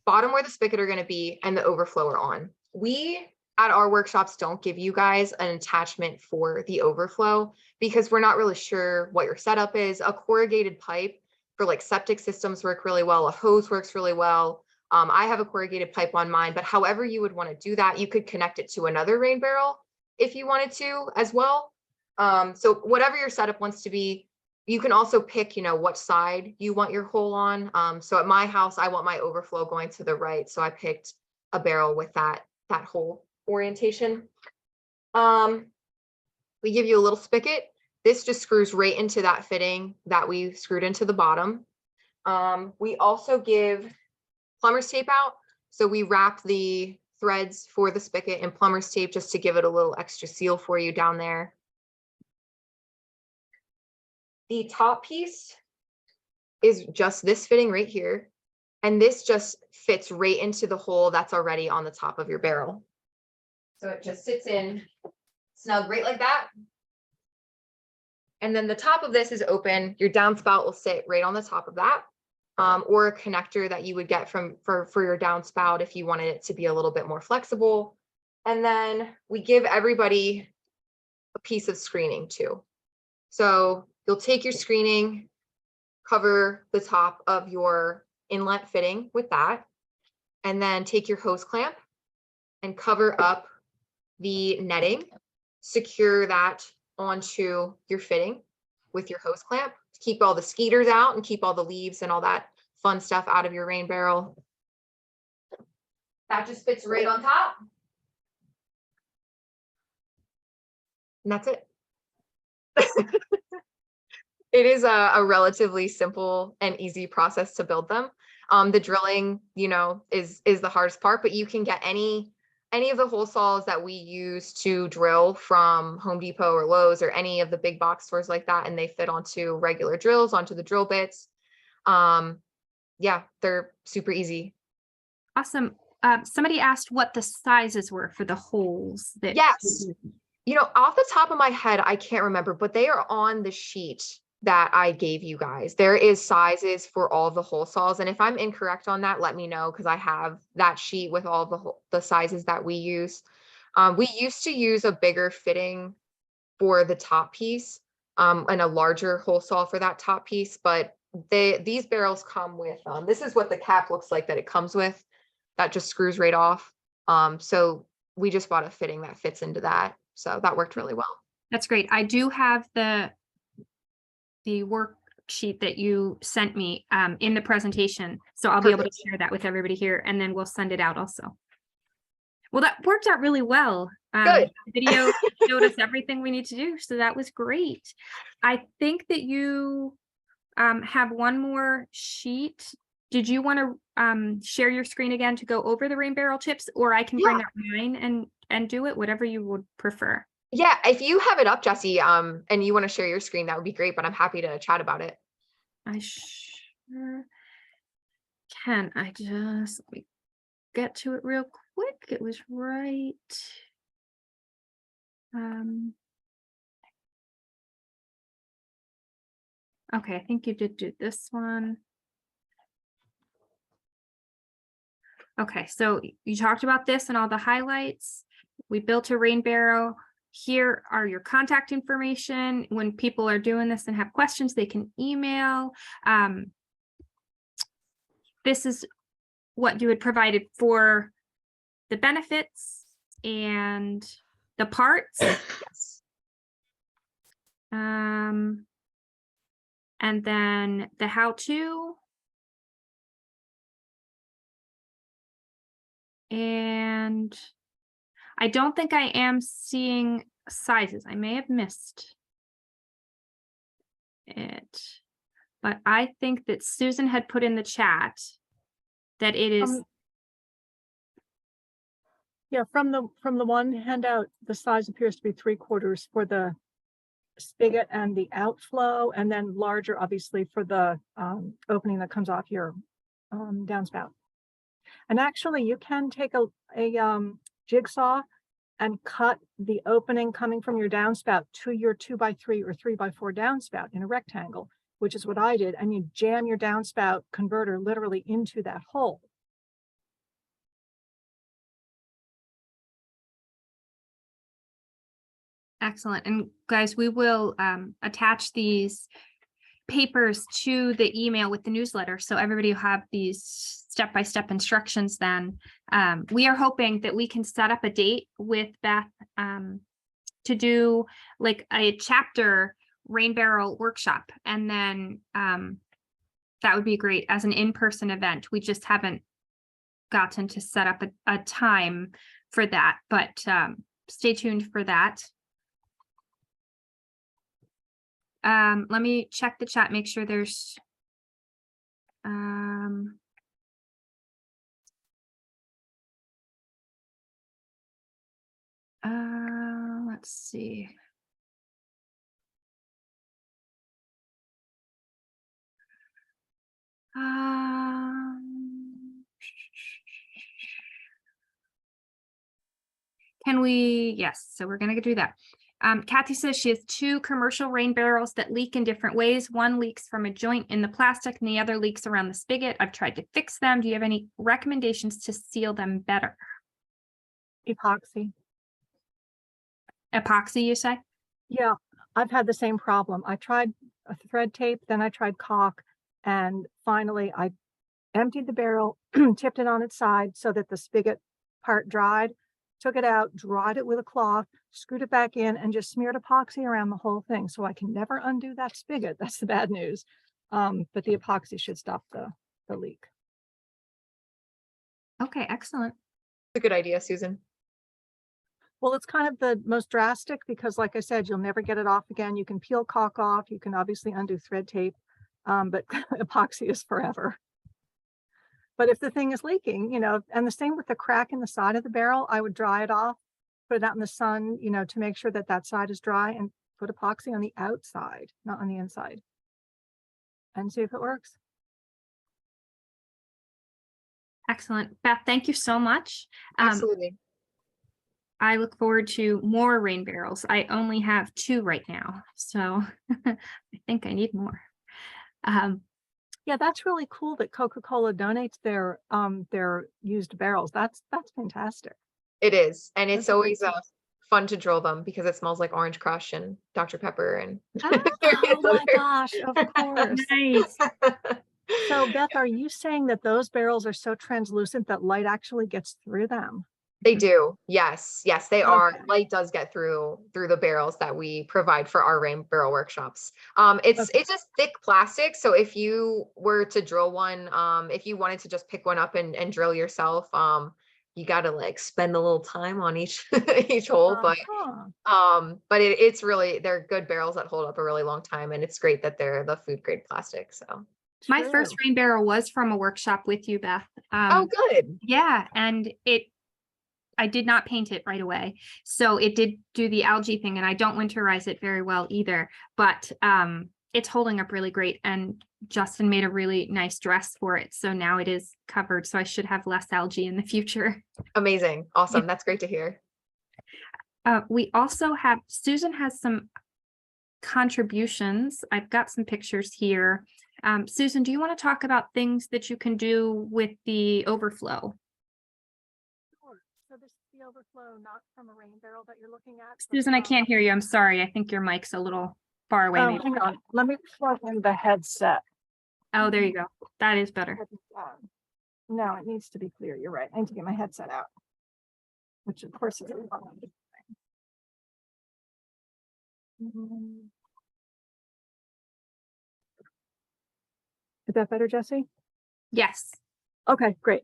bottom where the spigot are going to be and the overflow are on. We at our workshops don't give you guys an attachment for the overflow because we're not really sure what your setup is. A corrugated pipe for like septic systems work really well. A hose works really well. I have a corrugated pipe on mine, but however you would want to do that, you could connect it to another rain barrel if you wanted to as well. So whatever your setup wants to be, you can also pick, what side you want your hole on. So at my house, I want my overflow going to the right. So I picked a barrel with that hole orientation. We give you a little spigot. This just screws right into that fitting that we screwed into the bottom. We also give plumber's tape out. So we wrap the threads for the spigot in plumber's tape just to give it a little extra seal for you down there. The top piece is just this fitting right here. And this just fits right into the hole that's already on the top of your barrel. So it just sits in snug right like that. And then the top of this is open. Your downspout will sit right on the top of that, or a connector that you would get for your downspout if you wanted it to be a little bit more flexible. And then we give everybody a piece of screening too. So you'll take your screening, cover the top of your inlet fitting with that, and then take your hose clamp and cover up the netting, secure that onto your fitting with your hose clamp to keep all the skeeters out and keep all the leaves and all that fun stuff out of your rain barrel. That just fits right on top. And that's it. It is a relatively simple and easy process to build them. The drilling, is the hardest part, but you can get any of the hole saws that we use to drill from Home Depot or Lowe's or any of the big box stores like that, and they fit onto regular drills, onto the drill bits. Yeah, they're super easy. Awesome. Somebody asked what the sizes were for the holes that. Yes. Off the top of my head, I can't remember, but they are on the sheet that I gave you guys. There is sizes for all the hole saws. And if I'm incorrect on that, let me know, because I have that sheet with all the sizes that we use. We used to use a bigger fitting for the top piece and a larger hole saw for that top piece. But these barrels come with, this is what the cap looks like that it comes with. That just screws right off. So we just bought a fitting that fits into that. So that worked really well. That's great. I do have the worksheet that you sent me in the presentation. So I'll be able to share that with everybody here, and then we'll send it out also. Well, that worked out really well. Good. The video showed us everything we need to do. So that was great. I think that you have one more sheet. Did you want to share your screen again to go over the rain barrel tips, or I can bring up mine and do it, whatever you would prefer? Yeah, if you have it up, Jesse, and you want to share your screen, that would be great, but I'm happy to chat about it. I sure can. Let me get to it real quick. It was right. Okay, I think you did do this one. Okay, so you talked about this and all the highlights. We built a rain barrel. here are your contact information. When people are doing this and have questions, they can email. This is what you had provided for the benefits and the parts. Yes. And then the how-to. And I don't think I am seeing sizes. I may have missed it, but I think that Susan had put in the chat that it is, Yeah, from the one handout, the size appears to be 3/4 for the spigot and the outflow, and then larger, obviously, for the opening that comes off your downspout. And actually, you can take a jigsaw and cut the opening coming from your downspout to your 2x3 or 3x4 downspout in a rectangle, which is what I did. And you jam your downspout converter literally into that hole. excellent. And guys, we will attach these papers to the email with the newsletter, so everybody will have these step-by-step instructions then. We are hoping that we can set up a date with Beth to do like a chapter rain barrel workshop, and then that would be great as an in-person event. We just haven't gotten to set up a time for that, but stay tuned for that. Let me check the chat, make sure there's let's see. Can we, yes, so we're gonna do that. Kathy says she has 2 commercial rain barrels that leak in different ways. One leaks from a joint in the plastic and the other leaks around the spigot. I've tried to fix them. Do you have any recommendations to seal them better? Epoxy. Epoxy, you say? Yeah, I've had the same problem. I tried a thread tape, then I tried caulk, and finally I emptied the barrel, tipped it on its side so that the spigot part dried, took it out, dried it with a cloth, screwed it back in, and just smeared epoxy around the whole thing. So I can never undo that spigot. That's the bad news. But the epoxy should stop the leak. Okay, excellent. It's a good idea, Susan. Well, it's kind of the most drastic because, like I said, you'll never get it off again. You can peel caulk off. You can obviously undo thread tape, but epoxy is forever. But if the thing is leaking, and the same with the crack in the side of the barrel, I would dry it off, put it out in the sun, to make sure that that side is dry, and put epoxy on the outside, not on the inside, and see if it works. Excellent. Beth, thank you so much. Absolutely. I look forward to more rain barrels. I only have 2 right now, so I think I need more. Yeah, that's really cool that Coca-Cola donates their used barrels. That's fantastic. It is. And it's That's a great always fun to drill them because it smells like Orange Crush and Dr. Pepper and Oh my gosh, of course. Nice. So Beth, are you saying that those barrels are so translucent that light actually gets through them? They do. Yes. Yes, they are. Okay. Light does get through the barrels that we provide for our rain barrel workshops. It's just thick plastic. So if you were to drill one, if you wanted to just pick one up and drill yourself, you got to like spend a little time on each each hole. But it's really, they're good barrels that hold up a really long time, and it's great that they're the food grade plastic. So My first rain barrel was from a workshop with you, Beth. oh, good. Yeah, and I did not paint it right away. So it did do the algae thing, and I don't winterize it very well either, but it's holding up really great. And Justin made a really nice dress for it. So now it is covered. So I should have less algae in the future. Amazing. Awesome. That's great to hear. We also have, Susan has some contributions. I've got some pictures here. Susan, do you want to talk about things that you can do with the overflow? So the the overflow, not from a rain barrel that you're looking at. but Susan, I from- can't hear you. I'm sorry. I think your mic's a little far away. Oh, maybe. hang on. Let me plug in the headset. Oh, there you go. That is better. No, it needs to be clear. You're right. I need to get my headset out. Which of course is. Is that better, Jesse? Yes. Okay, great.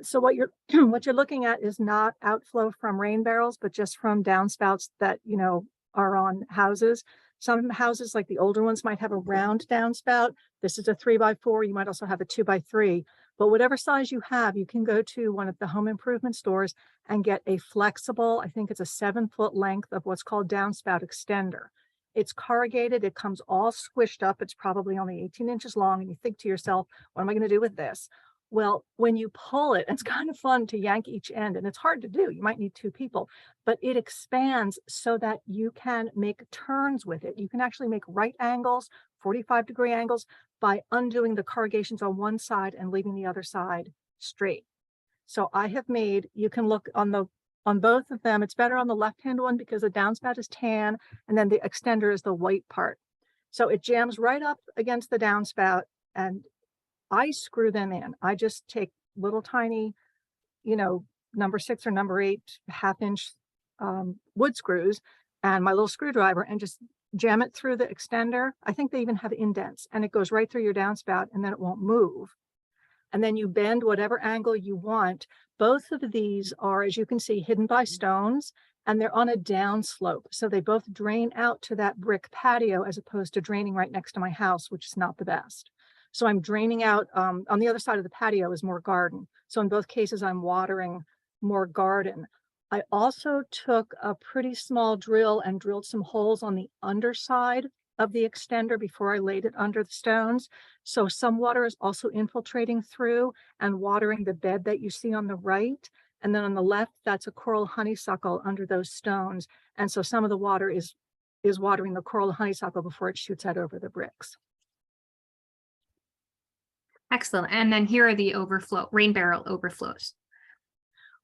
So what you're what you're looking at is not outflow from rain barrels, but just from downspouts that, you know, are on houses. Some houses, like the older ones, might have a round downspout. This is a 3x4. You might also have a 2x3. But whatever size you have, you can go to one of the home improvement stores and get a flexible, I think it's a 7-foot length of what's called downspout extender. It's corrugated. It comes all squished up. It's probably only 18 inches long. And you think to yourself, what am I going to do with this? Well, when you pull it, it's kind of fun to yank each end, and it's hard to do. You might need 2 people, but it expands so that you can make turns with it. You can actually make right angles, 45-degree angles, by undoing the corrugations on one side and leaving the other side straight. So I have made, you can look on both of them. It's better on the left-hand one because the downspout is tan and then the extender is the white part. So it jams right up against the downspout, and I screw them in. I just take little tiny, you know, number 6 or number 8 half-inch wood screws and my little screwdriver and just jam it through the extender. I think they even have indents, and it goes right through your downspout, and then it won't move. And then you bend whatever angle you want. Both of these are, as you can see, hidden by stones, and they're on a down slope. So they both drain out to that brick patio as opposed to draining right next to my house, which is not the best. So I'm draining out, on the other side of the patio is more garden. So in both cases, I'm watering more garden. I also took a pretty small drill and drilled some holes on the underside of the extender before I laid it under the stones. So some water is also infiltrating through and watering the bed that you see on the right. And then on the left, that's a coral honeysuckle under those stones. And so some of the water is watering the coral honeysuckle before it shoots out over the bricks. Excellent. And then here are the rain barrel overflows.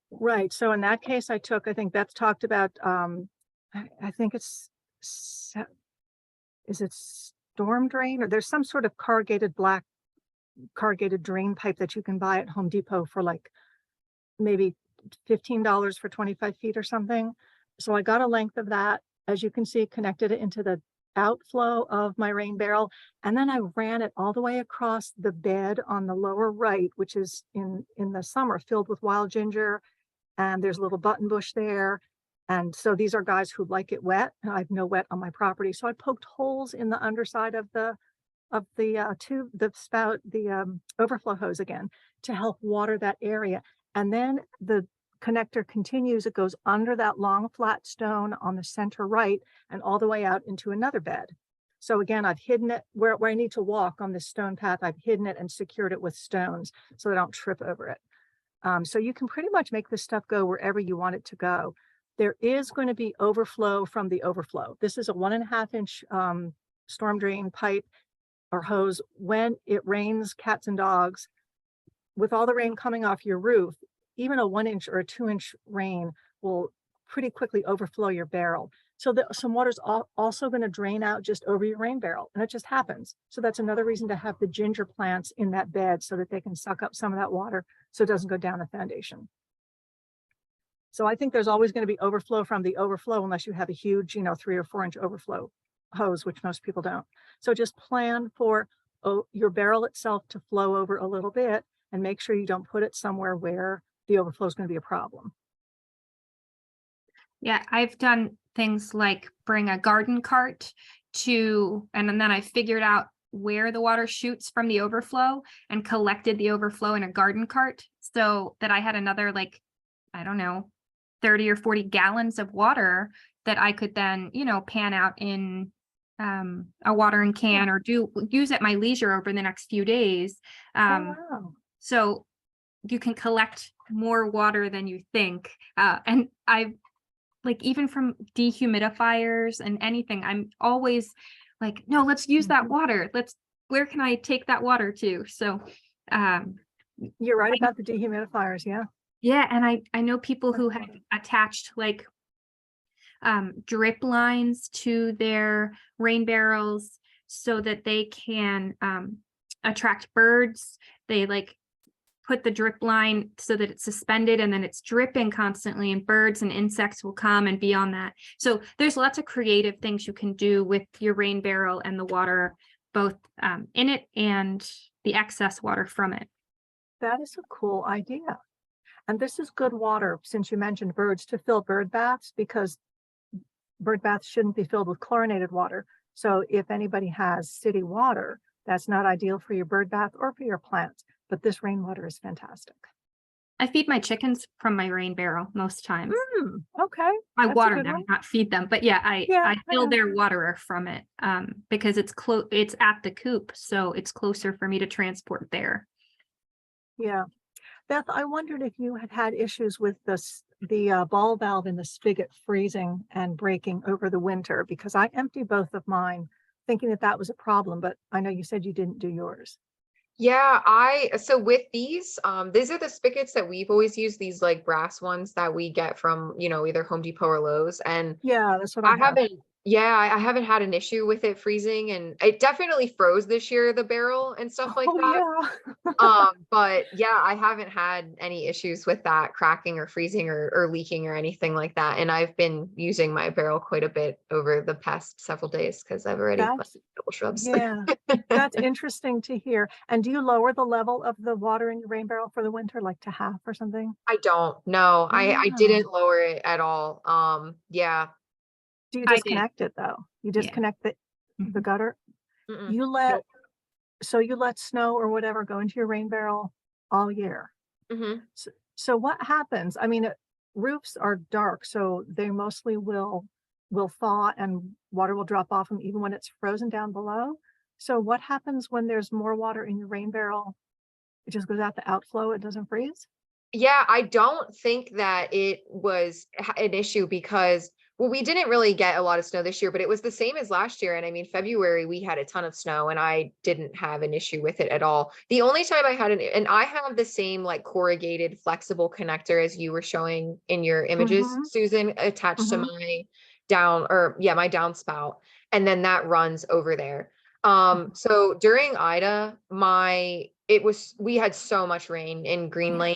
Right. So in that case, I think Beth talked about, I think it's, is it storm drain, or there's some sort of black corrugated drain pipe that you can buy at Home Depot for like maybe $15 for 25 feet or something. So I got a length of that, as you can see, connected it into the outflow of my rain barrel. And then I ran it all the way across the bed on the lower right, which is in the summer filled with wild ginger. And there's a little button bush there. And so these are guys who like it wet, and I have no wet on my property. So I poked holes in the underside of the tube, the spout, the overflow hose again to help water that area. And then the connector continues, it goes under that long flat stone on the center right and all the way out into another bed. So again, I've hidden it where I need to walk on this stone path. I've hidden it and secured it with stones so I don't trip over it. So you can pretty much make this stuff go wherever you want it to go. There is going to be overflow from the overflow. This is a 1.5-inch storm drain pipe or hose. When it rains cats and dogs, with all the rain coming off your roof, even a 1-inch or a 2-inch rain will pretty quickly overflow your barrel. So some water's also going to drain out just over your rain barrel, and it just happens. So that's another reason to have the ginger plants in that bed so that they can suck up some of that water so it doesn't go down the foundation. So I think there's always going to be overflow from the overflow unless you have a huge, 3 or 4 inch overflow hose, which most people don't. So just plan for your barrel itself to flow over a little bit and make sure you don't put it somewhere where the overflow is going to be a problem. Yeah, I've done things like bring a garden cart and then I figured out where the water shoots from the overflow and collected the overflow in a garden cart so that I had another, like, I don't know, 30 or 40 gallons of water that I could then, pan out in a watering can or use at my leisure over the next few days. Wow. So you can collect more water than you think. And I've, like, even from dehumidifiers and anything, I'm always like, no, let's use that water. Where can I take that water to? So You're right about the dehumidifiers. Yeah. Yeah, and I know people who have attached like drip lines to their rain barrels so that they can attract birds. They like put the drip line so that it's suspended and then it's dripping constantly and birds and insects will come and be on that. So there's lots of creative things you can do with your rain barrel and the water, both in it and the excess water from it. That is a cool idea. And this is good water, since you mentioned birds, to fill bird baths, because bird baths shouldn't be filled with chlorinated water. So if anybody has city water, that's not ideal for your bird bath or for your plants. But this rainwater is fantastic. I feed my chickens from my rain barrel most times. Okay. I that's a water good them, one. not feed them. But yeah, I Yeah, fill yeah. their waterer from it because it's at the coop, so it's closer for me to transport there. Yeah. Beth, I wondered if you had issues with the ball valve in the spigot freezing and breaking over the winter, because I emptied both of mine thinking that was a problem, but I know you said you didn't do yours. Yeah, so with these are the spigots that we've always used, these like brass ones that we get from, either Home Depot or Lowe's. And Yeah, that's what I have. I haven't had an issue with it freezing, and it definitely froze this year, the barrel and stuff like that. Yeah. But yeah, I haven't had any issues with that cracking or freezing or leaking or anything like that. And I've been using my barrel quite a bit over the past several days because I've already planted a couple shrubs. Yeah, that's interesting to hear. And do you lower the level of the water in your rain barrel for the winter, like to half or something? I don't know. I Wow. didn't lower it at all. Yeah. Do you I did. disconnect it though? You Yeah. disconnect the Mhm. gutter? Mm-mm. You let snow or whatever go into your rain barrel all year. Mm-hmm. So what happens? I mean, roofs are dark, so they mostly will thaw and water will drop off them even when it's frozen down below. So what happens when there's more water in your rain barrel? It just goes out the outflow, it doesn't freeze? Yeah, I don't think that it was an issue because, well, we didn't really get a lot of snow this year, but it was the same as last year. And I mean, February, we had a ton of snow and I didn't have an issue with it at all. The only time I had and I have the same like corrugated flexible connector as you were showing in your images, Mhm. Susan, attached to Mhm. my my downspout. And then that runs over there. So during Ida, we had so much rain in Green Lane.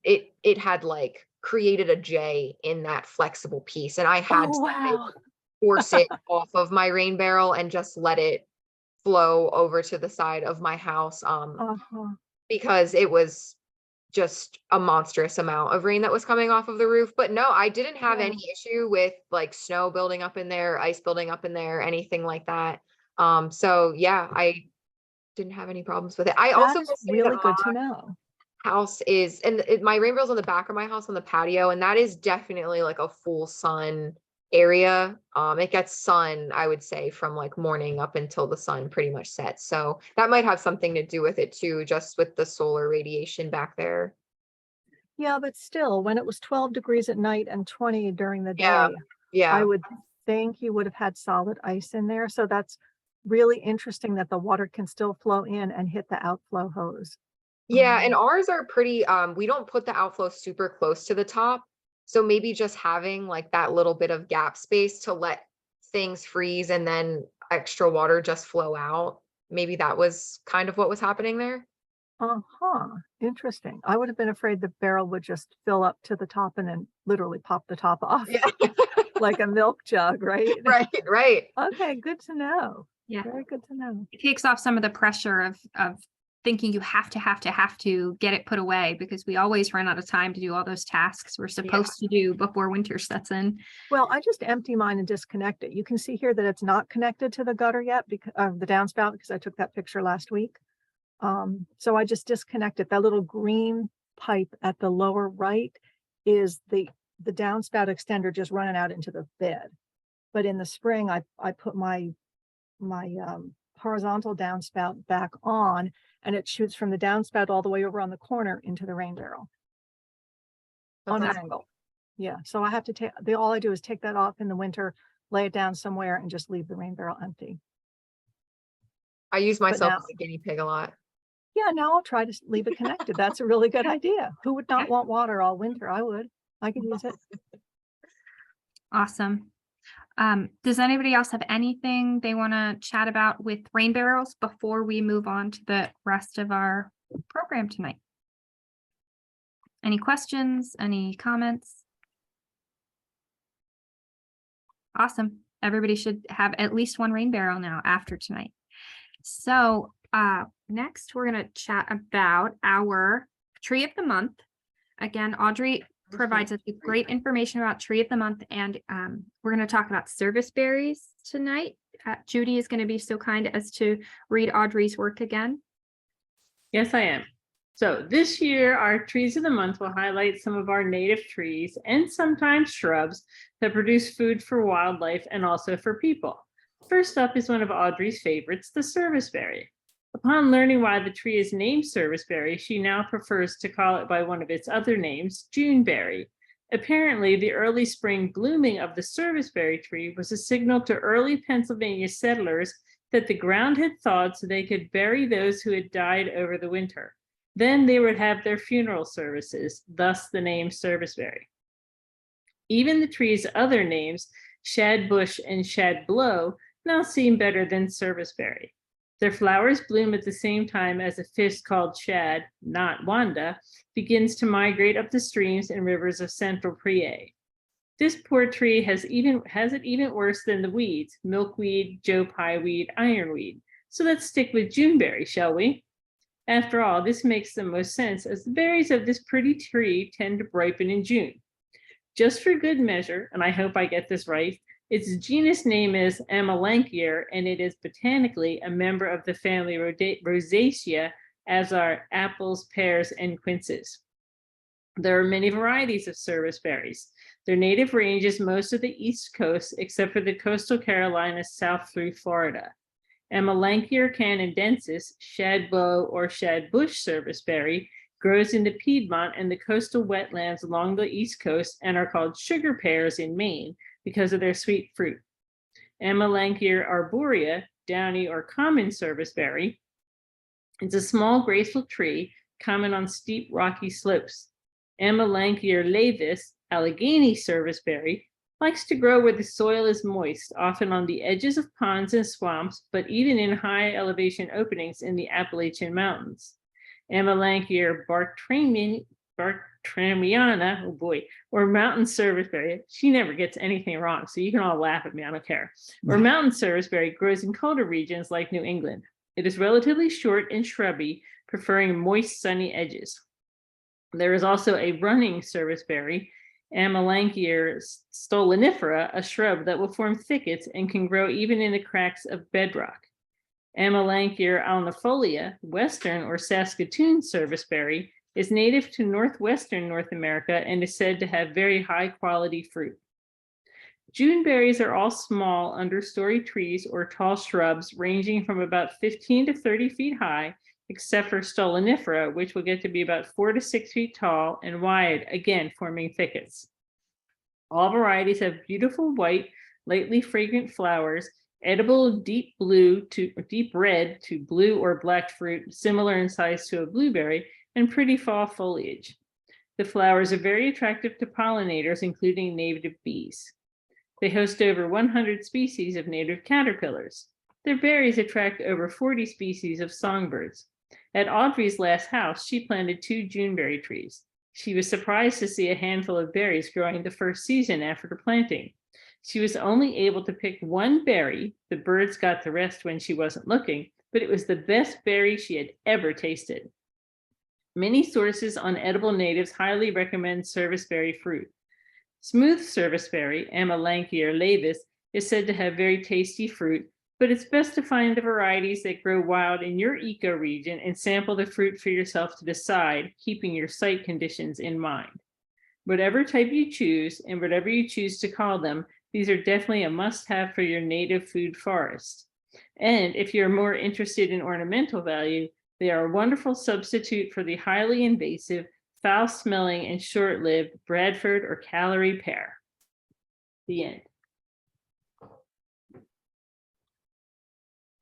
It had like created a J in that flexible piece, and I had Oh, to wow. force it off of my rain barrel and just let it flow over to the side of my house. Uh-huh. Because it was just a monstrous amount of rain that was coming off of the roof. But no, I didn't have Yeah. any issue with like snow building up in there, ice building up in there, anything like that. So yeah, I didn't have any problems with it. I also That will is say that really good to know. house is, and my rain barrel's on the back of my house on the patio, and that is definitely like a full sun area. It gets sun, I would say, from like morning up until the sun pretty much sets. So that might have something to do with it too, just with the solar radiation back there. Yeah, but still, when it was 12 degrees at night and 20 during the Yeah. day, I Yeah. would think you would have had solid ice in there. So that's really interesting that the water can still flow in and hit the outflow hose. Yeah, and ours are pretty, we don't put the outflow super close to the top. So maybe just having like that little bit of gap space to let things freeze and then extra water just flow out. Maybe that was kind of what was happening there. Uh-huh. Interesting. I would have been afraid the barrel would just fill up to the top and then literally pop the top off Yeah. like a milk jug, right? Right. Okay, good to know. Yeah. Very good to know. It takes off some of the pressure of thinking you have to get it put away, because we always run out of time to do all those tasks we're supposed to do before winter sets in. Well, I just empty mine and disconnect it. You can see here that it's not connected to the gutter yet because of the downspout, because I took that picture last week. So I just disconnected. That little green pipe at the lower right is the downspout extender just running out into the bed. But in the spring, I put my horizontal downspout back on, and it shoots from the downspout all the way over on the corner into the rain barrel on an angle. Yeah, so I have to take all I do is take that off in the winter, lay it down somewhere, and just leave the rain barrel empty. I use myself now- as a guinea pig a lot. Yeah, now I'll try to leave it connected. That's a really good idea. Who would not Okay. want water all winter? I would. I could use it. Awesome. Does anybody else have anything they want to chat about with rain barrels before we move on to the rest of our program tonight? Any questions? Any comments? Awesome. Everybody should have at least one rain barrel now after tonight. So next we're going to chat about our tree of the month. Again, Audrey provides us with great information about tree of the month, and we're going to talk about service berries tonight. Judy is going to be so kind as to read Audrey's work again. Yes, I am. So this year, our trees of the month will highlight some of our native trees and sometimes shrubs that produce food for wildlife and also for people. First up is one of Audrey's favorites, the serviceberry. Upon learning why the tree is named serviceberry, she now prefers to call it by one of its other names, Juneberry. Apparently, the early spring blooming of the serviceberry tree was a signal to early Pennsylvania settlers that the ground had thawed so they could bury those who had died over the winter. Then they would have their funeral services, thus the name serviceberry. Even the tree's other names, shadbush and shadblow, now seem better than serviceberry. Their flowers bloom at the same time as a fish called shad, not Wanda, begins to migrate up the streams and rivers of central Prie. This poor tree has it even worse than the weeds, milkweed, Joe Pye weed, ironweed. So let's stick with Juneberry, shall we? After all, this makes the most sense as the berries of this pretty tree tend to ripen in June. Just for good measure, and I hope I get this right, its genus name is Amelanchier, and it is botanically a member of the family Rosaceae, as are apples, pears, and quinces. There are many varieties of serviceberries. Their native range is most of the East Coast, except for the coastal Carolinas south through Florida. Amelanchier canadensis, shadblow or shadbush serviceberry, grows in the Piedmont and the coastal wetlands along the East Coast and are called sugar pears in Maine because of their sweet fruit. Amelanchier arborea, downy or common serviceberry, is a small graceful tree common on steep rocky slopes. Amelanchier laevis, Allegheny serviceberry, likes to grow where the soil is moist, often on the edges of ponds and swamps, but even in high elevation openings in the Appalachian Mountains. Amelanchier Bartramiana, oh boy, or mountain serviceberry. She never gets anything wrong, so you can all laugh at me, I don't care. Or mountain serviceberry grows in colder regions like New England. It is relatively short and shrubby, preferring moist, sunny edges. There is also a running serviceberry, Amelanchier stolonifera, a shrub that will form thickets and can grow even in the cracks of bedrock. Amelanchier alnifolia, western or Saskatoon serviceberry, is native to northwestern North America and is said to have very high quality fruit. Juneberries are all small understory trees or tall shrubs ranging from about 15 to 30 feet high, except for stolonifera, which will get to be about 4 to 6 feet tall and wide, again forming thickets. All varieties have beautiful white, lightly fragrant flowers, edible deep red to blue or black fruit, similar in size to a blueberry, and pretty fall foliage. The flowers are very attractive to pollinators, including native bees. They host over 100 species of native caterpillars. Their berries attract over 40 species of songbirds. At Audrey's last house, she planted 2 Juneberry trees. She was surprised to see a handful of berries growing the first season after planting. She was only able to pick 1 berry. The birds got the rest when she wasn't looking, but it was the best berry she had ever tasted. Many sources on edible natives highly recommend serviceberry fruit. Smooth serviceberry, Amelanchier laevis, is said to have very tasty fruit, but it's best to find the varieties that grow wild in your ecoregion and sample the fruit for yourself to decide, keeping your site conditions in mind. Whatever type you choose and whatever you choose to call them, these are definitely a must-have for your native food forest. And if you're more interested in ornamental value, they are a wonderful substitute for the highly invasive, foul-smelling, and short-lived Bradford or Callery pear. The end.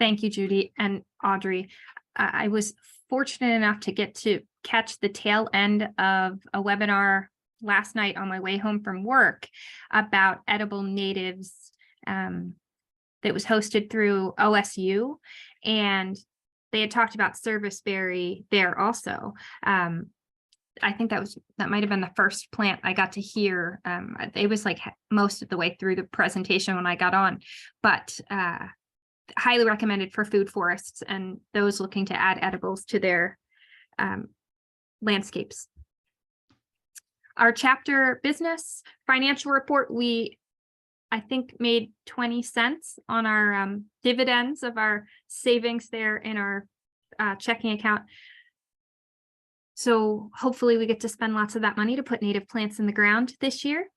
Thank you, Judy and Audrey. I was fortunate enough to get to catch the tail end of a webinar last night on my way home from work about edible natives that was hosted through OSU, and they had talked about serviceberry there also. I think that might have been the first plant I got to hear. It was like most of the way through the presentation when I got on, but highly recommended for food forests and those looking to add edibles to their landscapes. Our chapter business financial report, I think made 20 cents on our dividends of our savings there in our checking account. So hopefully we get to spend lots of that money to put native plants in the ground this year.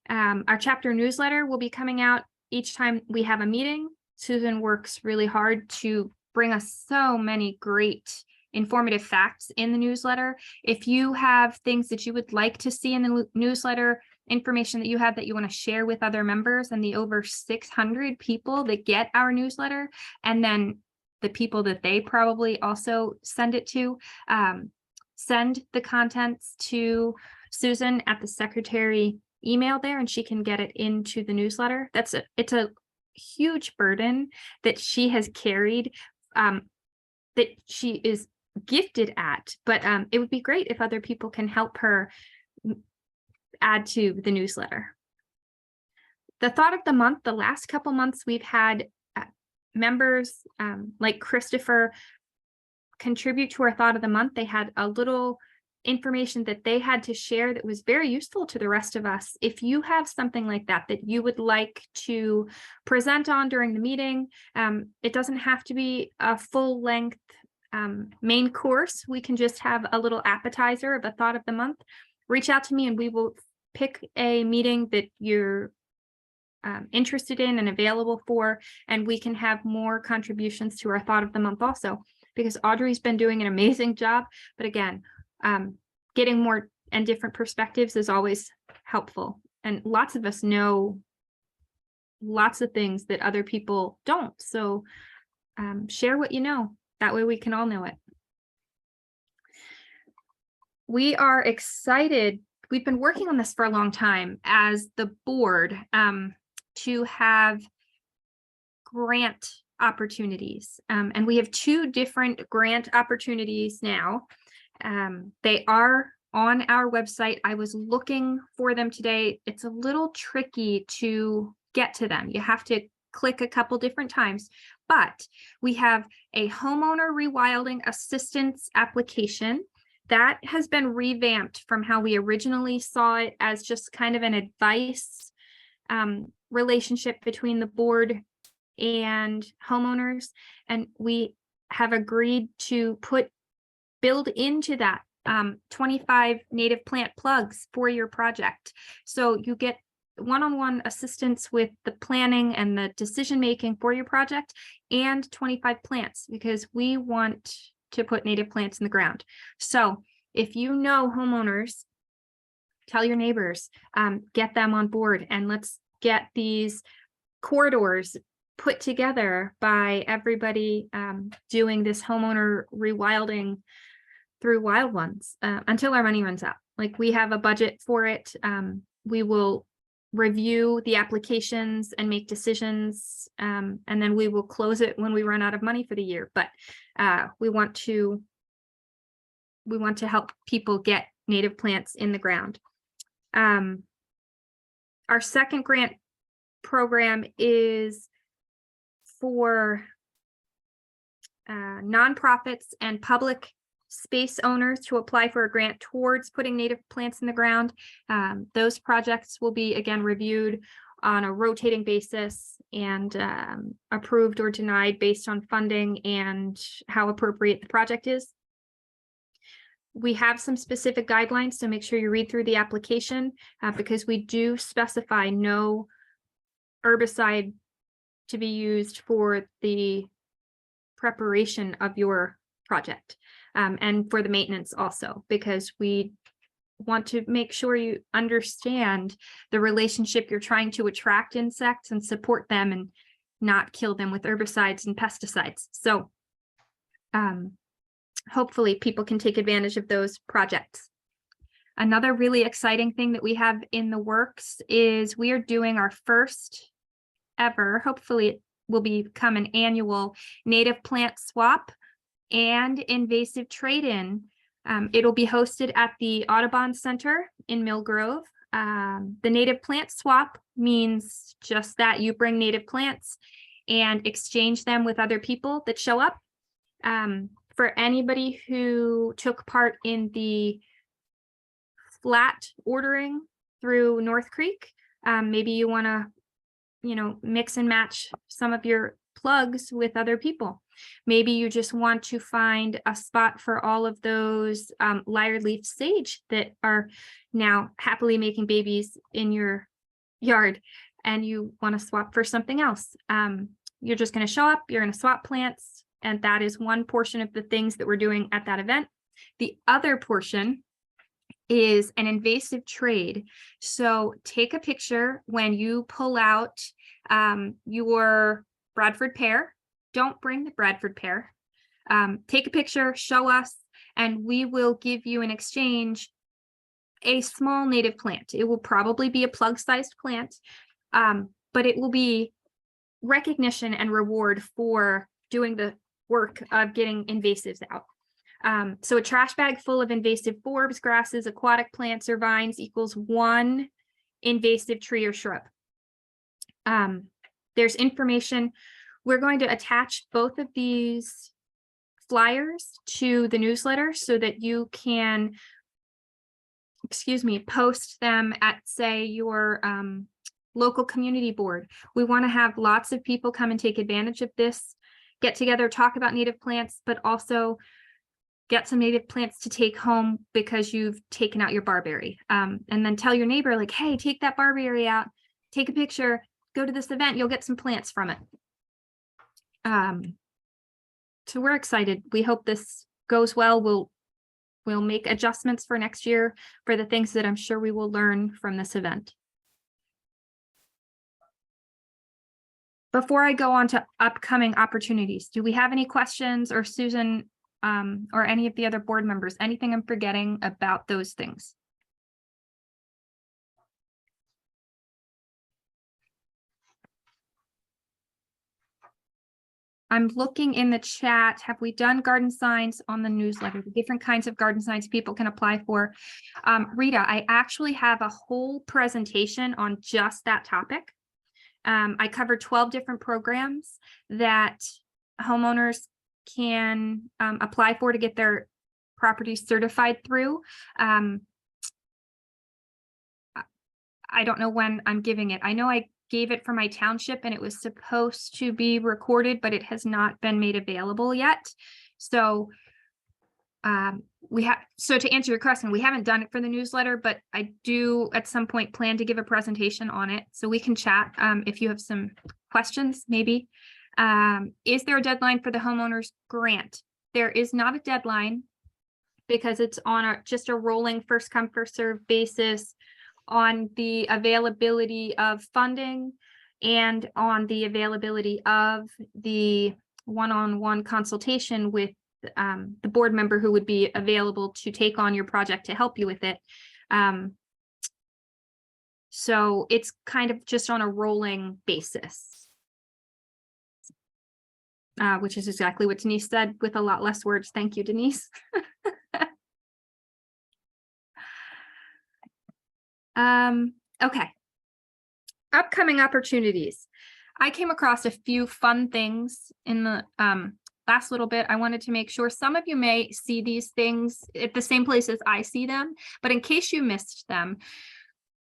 Our chapter newsletter will be coming out each time we have a meeting. Susan works really hard to bring us so many great informative facts in the newsletter. If you have things that you would like to see in the newsletter, information that you have that you want to share with other members and the over 600 people that get our newsletter, and then the people that they probably also send it to, send the contents to Susan at the secretary email there, and she can get it into the newsletter. It's a huge burden that she has carried, that she is gifted at, but it would be great if other people can help her add to the newsletter. The thought of the month, the last couple months we've had members like Christopher contribute to our thought of the month. They had a little information that they had to share that was very useful to the rest of us. If you have something like that you would like to present on during the meeting, it doesn't have to be a full-length main course. We can just have a little appetizer of a thought of the month. Reach out to me and we will pick a meeting that you're interested in and available for, and we can have more contributions to our thought of the month also, because Audrey's been doing an amazing job. But again, getting more and different perspectives is always helpful. And lots of us know lots of things that other people don't. So share what you know. That way we can all know it. We are excited. We've been working on this for a long time as the board to have grant opportunities. And we have 2 different grant opportunities now. They are on our website. I was looking for them today. It's a little tricky to get to them. You have to click a couple different times, but we have a homeowner rewilding assistance application that has been revamped from how we originally saw it as just kind of an advice relationship between the board and homeowners. And we have agreed to build into that 25 native plant plugs for your project. So you get one-on-one assistance with the planning and the decision-making for your project, and 25 plants, because we want to put native plants in the ground. So if you know homeowners, tell your neighbors, get them on board, and let's get these corridors put together by everybody doing this homeowner rewilding through Wild Ones until our money runs out. Like, we have a budget for it. We will review the applications and make decisions, and then we will close it when we run out of money for the year. But we want to help people get native plants in the ground. Our second grant program is for nonprofits and public space owners to apply for a grant towards putting native plants in the ground. Those projects will be, again, reviewed on a rotating basis and approved or denied based on funding and how appropriate the project is. We have some specific guidelines, so make sure you read through the application because we do specify no herbicide to be used for the preparation of your project. And for the maintenance also, because we want to make sure you understand the relationship. You're trying to attract insects and support them and not kill them with herbicides and pesticides. So hopefully people can take advantage of those projects. Another really exciting thing that we have in the works is we are doing our first ever, hopefully it will become an annual native plant swap and invasive trade-in. It'll be hosted at the Audubon Center in Mill Grove. The native plant swap means just that you bring native plants and exchange them with other people that show up. For anybody who took part in the flat ordering through North Creek, maybe you want to, mix and match some of your plugs with other people. Maybe you just want to find a spot for all of those lyre leaf sage that are now happily making babies in your yard, and you want to swap for something else. You're just going to show up, you're going to swap plants, and that is one portion of the things that we're doing at that event. The other portion is an invasive trade. So take a picture when you pull out your Bradford pear. Don't bring the Bradford pear. Take a picture, show us, and we will give you in exchange a small native plant. It will probably be a plug-sized plant, but it will be recognition and reward for doing the work of getting invasives out. So a trash bag full of invasive forbs, grasses, aquatic plants, or vines equals one invasive tree or shrub. There's information. We're going to attach both of these flyers to the newsletter so that you can, post them at, say, your local community board. We want to have lots of people come and take advantage of this, get together, talk about native plants, but also get some native plants to take home because you've taken out your barberry. And then tell your neighbor, like, hey, take that barberry out, take a picture, go to this event, you'll get some plants from it. So we're excited. We hope this goes well. We'll make adjustments for next year for the things that I'm sure we will learn from this event. Before I go on to upcoming opportunities, do we have any questions, or Susan, or any of the other board members, anything I'm forgetting about those things? I'm looking in the chat. Have we done garden signs on the newsletter? The different kinds of garden signs people can apply for. Rita, I actually have a whole presentation on just that topic. I covered 12 different programs that homeowners can apply for to get their properties certified through. I don't know when I'm giving it. I know I gave it for my township and it was supposed to be recorded, but it has not been made available yet. So so to answer your question, we haven't done it for the newsletter, but I do at some point plan to give a presentation on it. So we can chat if you have some questions, maybe. Is there a deadline for the homeowners grant? There is not a deadline because it's on just a rolling first come first serve basis on the availability of funding and on the availability of the one-on-one consultation with the board member who would be available to take on your project to help you with it. So it's kind of just on a rolling basis, which is exactly what Denise said with a lot less words. Thank you, Denise. Okay. Upcoming opportunities. I came across a few fun things in the last little bit. I wanted to make sure some of you may see these things at the same place as I see them, but in case you missed them,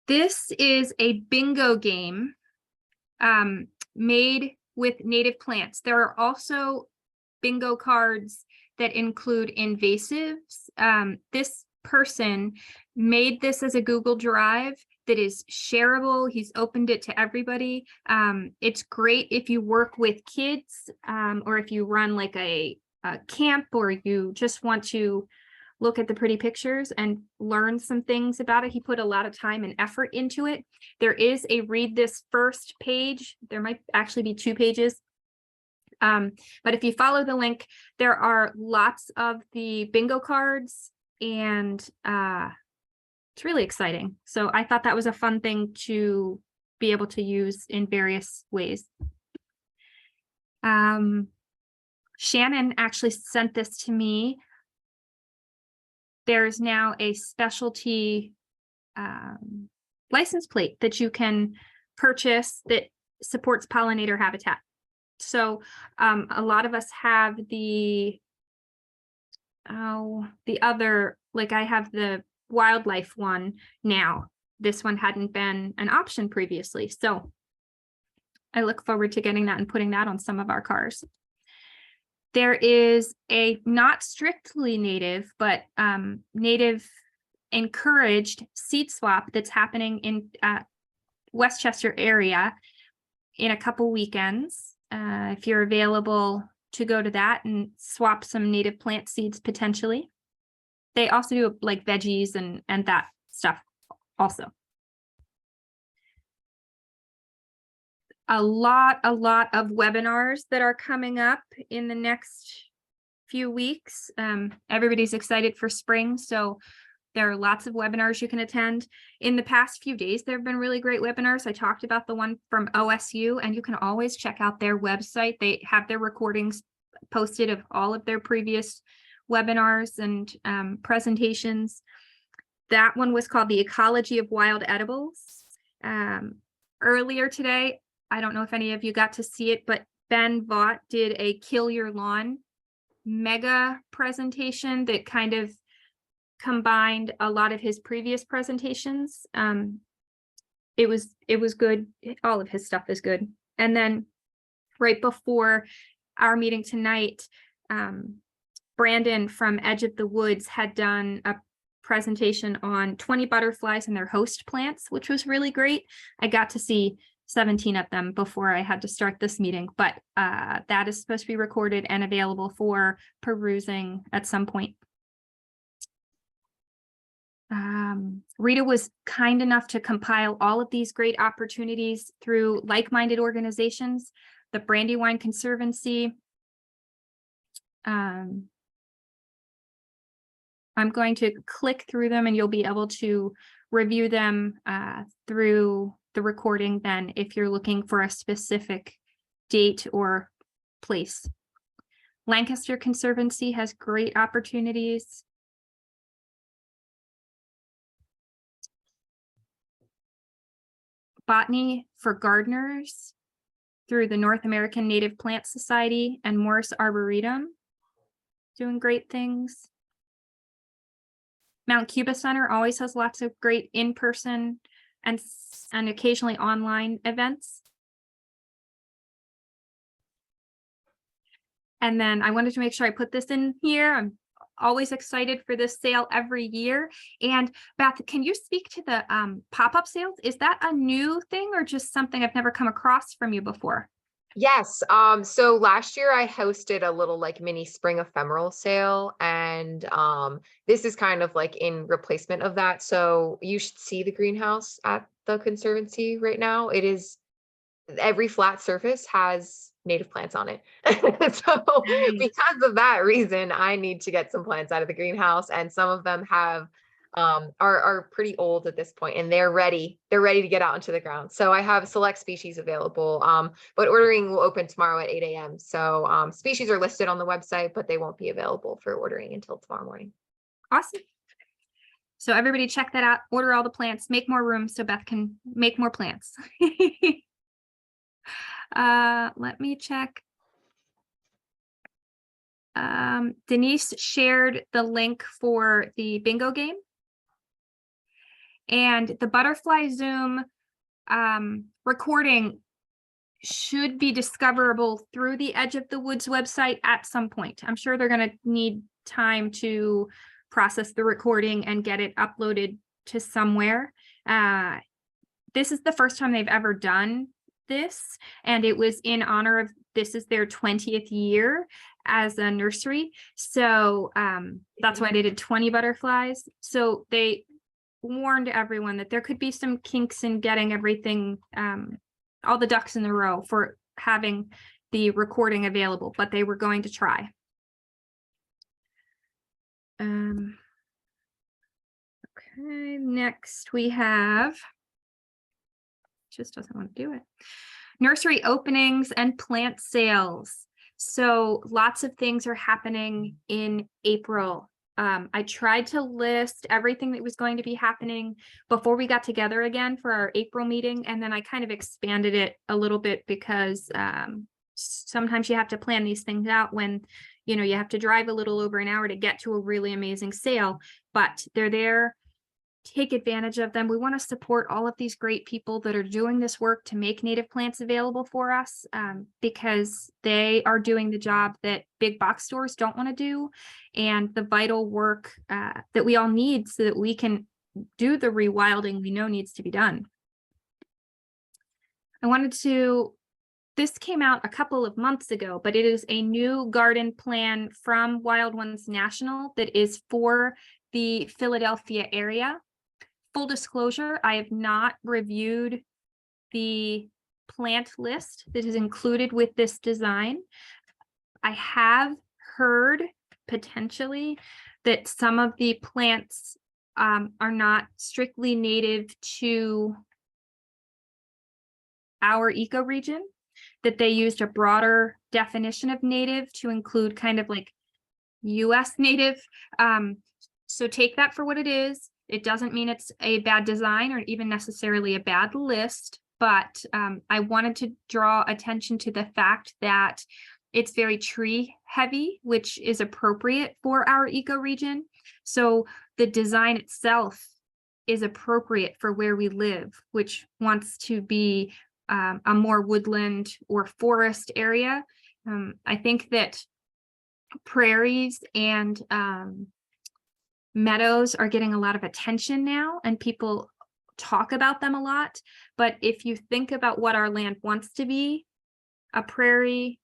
this is a bingo game made with native plants. There are also bingo cards that include invasives. This person made this as a Google Drive that is shareable. He's opened it to everybody. It's great if you work with kids or if you run like a camp, or you just want to look at the pretty pictures and learn some things about it. He put a lot of time and effort into it. There is a read this first page. There might actually be 2 pages But if you follow the link, there are lots of the bingo cards, and it's really exciting. So I thought that was a fun thing to be able to use in various ways. Shannon actually sent this to me. There's now a specialty license plate that you can purchase that supports pollinator habitat. So a lot of us have the other, like I have the wildlife one now. This one hadn't been an option previously. So I look forward to getting that and putting that on some of our cars. There is a not strictly native, but native encouraged seed swap that's happening in Westchester area in a couple weekends. If you're available to go to that and swap some native plant seeds potentially. They also do like veggies and that stuff also. A lot of webinars that are coming up in the next few weeks. Everybody's excited for spring, so there are lots of webinars you can attend. In the past few days, there have been really great webinars. I talked about the one from OSU, and you can always check out their website. They have their recordings posted of all of their previous webinars and presentations. That one was called The Ecology of Wild Edibles. Earlier today, I don't know if any of you got to see it, but Ben Vaught did a Kill Your Lawn mega presentation that kind of combined a lot of his previous presentations. It was good. All of his stuff is good. And then right before our meeting tonight, Brandon from Edge of the Woods had done a presentation on 20 butterflies and their host plants, which was really great. I got to see 17 of them before I had to start this meeting, but that is supposed to be recorded and available for perusing at some point. Rita was kind enough to compile all of these great opportunities through like-minded organizations, the Brandywine Conservancy. I'm going to click through them and you'll be able to review them through the recording then if you're looking for a specific date or place. Lancaster Conservancy has great opportunities. Botany for Gardeners through the North American Native Plant Society and Morris Arboretum, doing great things. Mount Cuba Center always has lots of great in-person and occasionally online events. And then I wanted to make sure I put this in here. I'm always excited for this sale every year. And Beth, can you speak to the pop-up sales? Is that a new thing or just something I've never come across from you before? Yes. So last year I hosted a little like mini spring ephemeral sale, and this is kind of like in replacement of that. So you should see the greenhouse at the Conservancy right now. It is, every flat surface has native plants on it. So because of that reason, I need to get some plants out of the greenhouse, and some of them have are pretty old at this point, and they're ready to get out into the ground. So I have select species available, but ordering will open tomorrow at 8 a.m. So species are listed on the website, but they won't be available for ordering until tomorrow morning. Awesome. So everybody check that out, order all the plants, make more room so Beth can make more plants. Let me check. Denise shared the link for the bingo game. And the Butterfly Zoom recording should be discoverable through the Edge of the Woods website at some point. I'm sure they're going to need time to process the recording and get it uploaded to somewhere. This is the first time they've ever done this, and it was in honor of, this is their 20th year as a nursery. So that's why they did 20 butterflies. So they warned everyone that there could be some kinks in getting everything, all the ducks in a row for having the recording available, but they were going to try. Okay, next we have, just doesn't want to do it. Nursery openings and plant sales. So lots of things are happening in April. I tried to list everything that was going to be happening before we got together again for our April meeting, and then I kind of expanded it a little bit because sometimes you have to plan these things out when, you know, you have to drive a little over an hour to get to a really amazing sale, but they're there. Take advantage of them. We want to support all of these great people that are doing this work to make native plants available for us, because they are doing the job that big box stores don't want to do, and the vital work that we all need so that we can do the rewilding we know needs to be done. This came out a couple of months ago, but it is a new garden plan from Wild Ones National that is for the Philadelphia area. Full disclosure, I have not reviewed the plant list that is included with this design. I have heard potentially that some of the plants are not strictly native to our ecoregion, that they used a broader definition of native to include kind of like US native. So take that for what it is. It doesn't mean it's a bad design or even necessarily a bad list, but I wanted to draw attention to the fact that it's very tree heavy, which is appropriate for our ecoregion. So the design itself is appropriate for where we live, which wants to be a more woodland or forest area. I think that prairies and meadows are getting a lot of attention now, and people talk about them a lot. But if you think about what our land wants to be, a prairie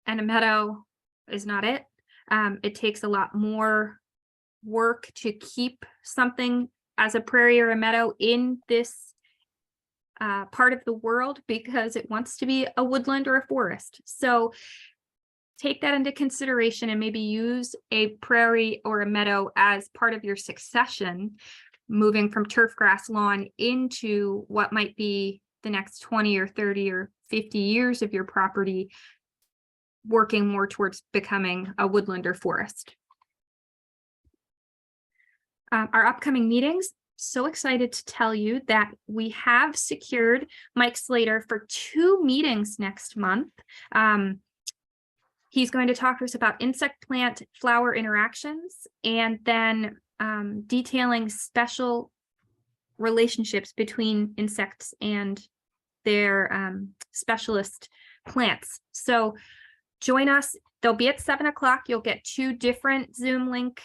and a meadow is not it. It takes a lot more work to keep something as a prairie or a meadow in this part of the world because it wants to be a woodland or a forest. So take that into consideration and maybe use a prairie or a meadow as part of your succession, moving from turf grass lawn into what might be the next 20 or 30 or 50 years of your property, working more towards becoming a woodland or forest. Our upcoming meetings, so excited to tell you that we have secured Mike Slater for 2 meetings next month. He's going to talk to us about insect plant flower interactions, and then detailing special relationships between insects and their specialist plants. So join us. They'll be at 7 o'clock. You'll get 2 different Zoom link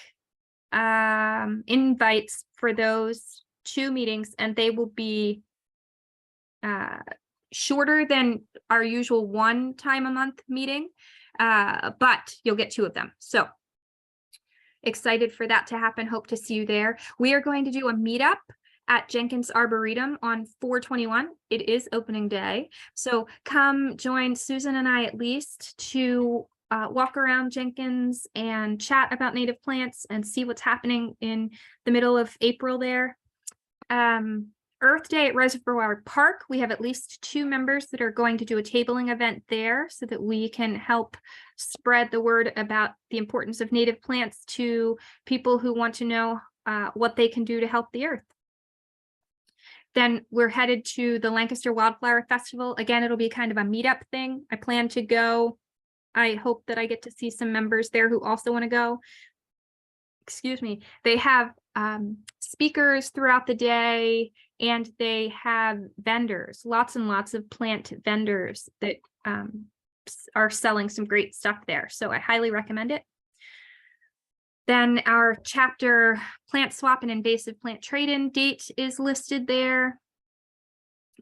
invites for those 2 meetings, and they will be shorter than our usual 1 time a month meeting. But you'll get 2 of them. So excited for that to happen. Hope to see you there. We are going to do a meetup at Jenkins Arboretum on 4/21. It is opening day. So come join Susan and I at least to walk around Jenkins and chat about native plants and see what's happening in the middle of April there. Earth Day at Reservoir Park, we have at least 2 members that are going to do a tabling event there so that we can help spread the word about the importance of native plants to people who want to know what they can do to help the earth. Then we're headed to the Lancaster Wildflower Festival. Again, it'll be kind of a meetup thing. I plan to go. I hope that I get to see some members there who also want to go. Excuse me. They have speakers throughout the day, and they have vendors, lots and lots of plant vendors that are selling some great stuff there. So I highly recommend it. Then our chapter plant swap and invasive plant trade-in date is listed there.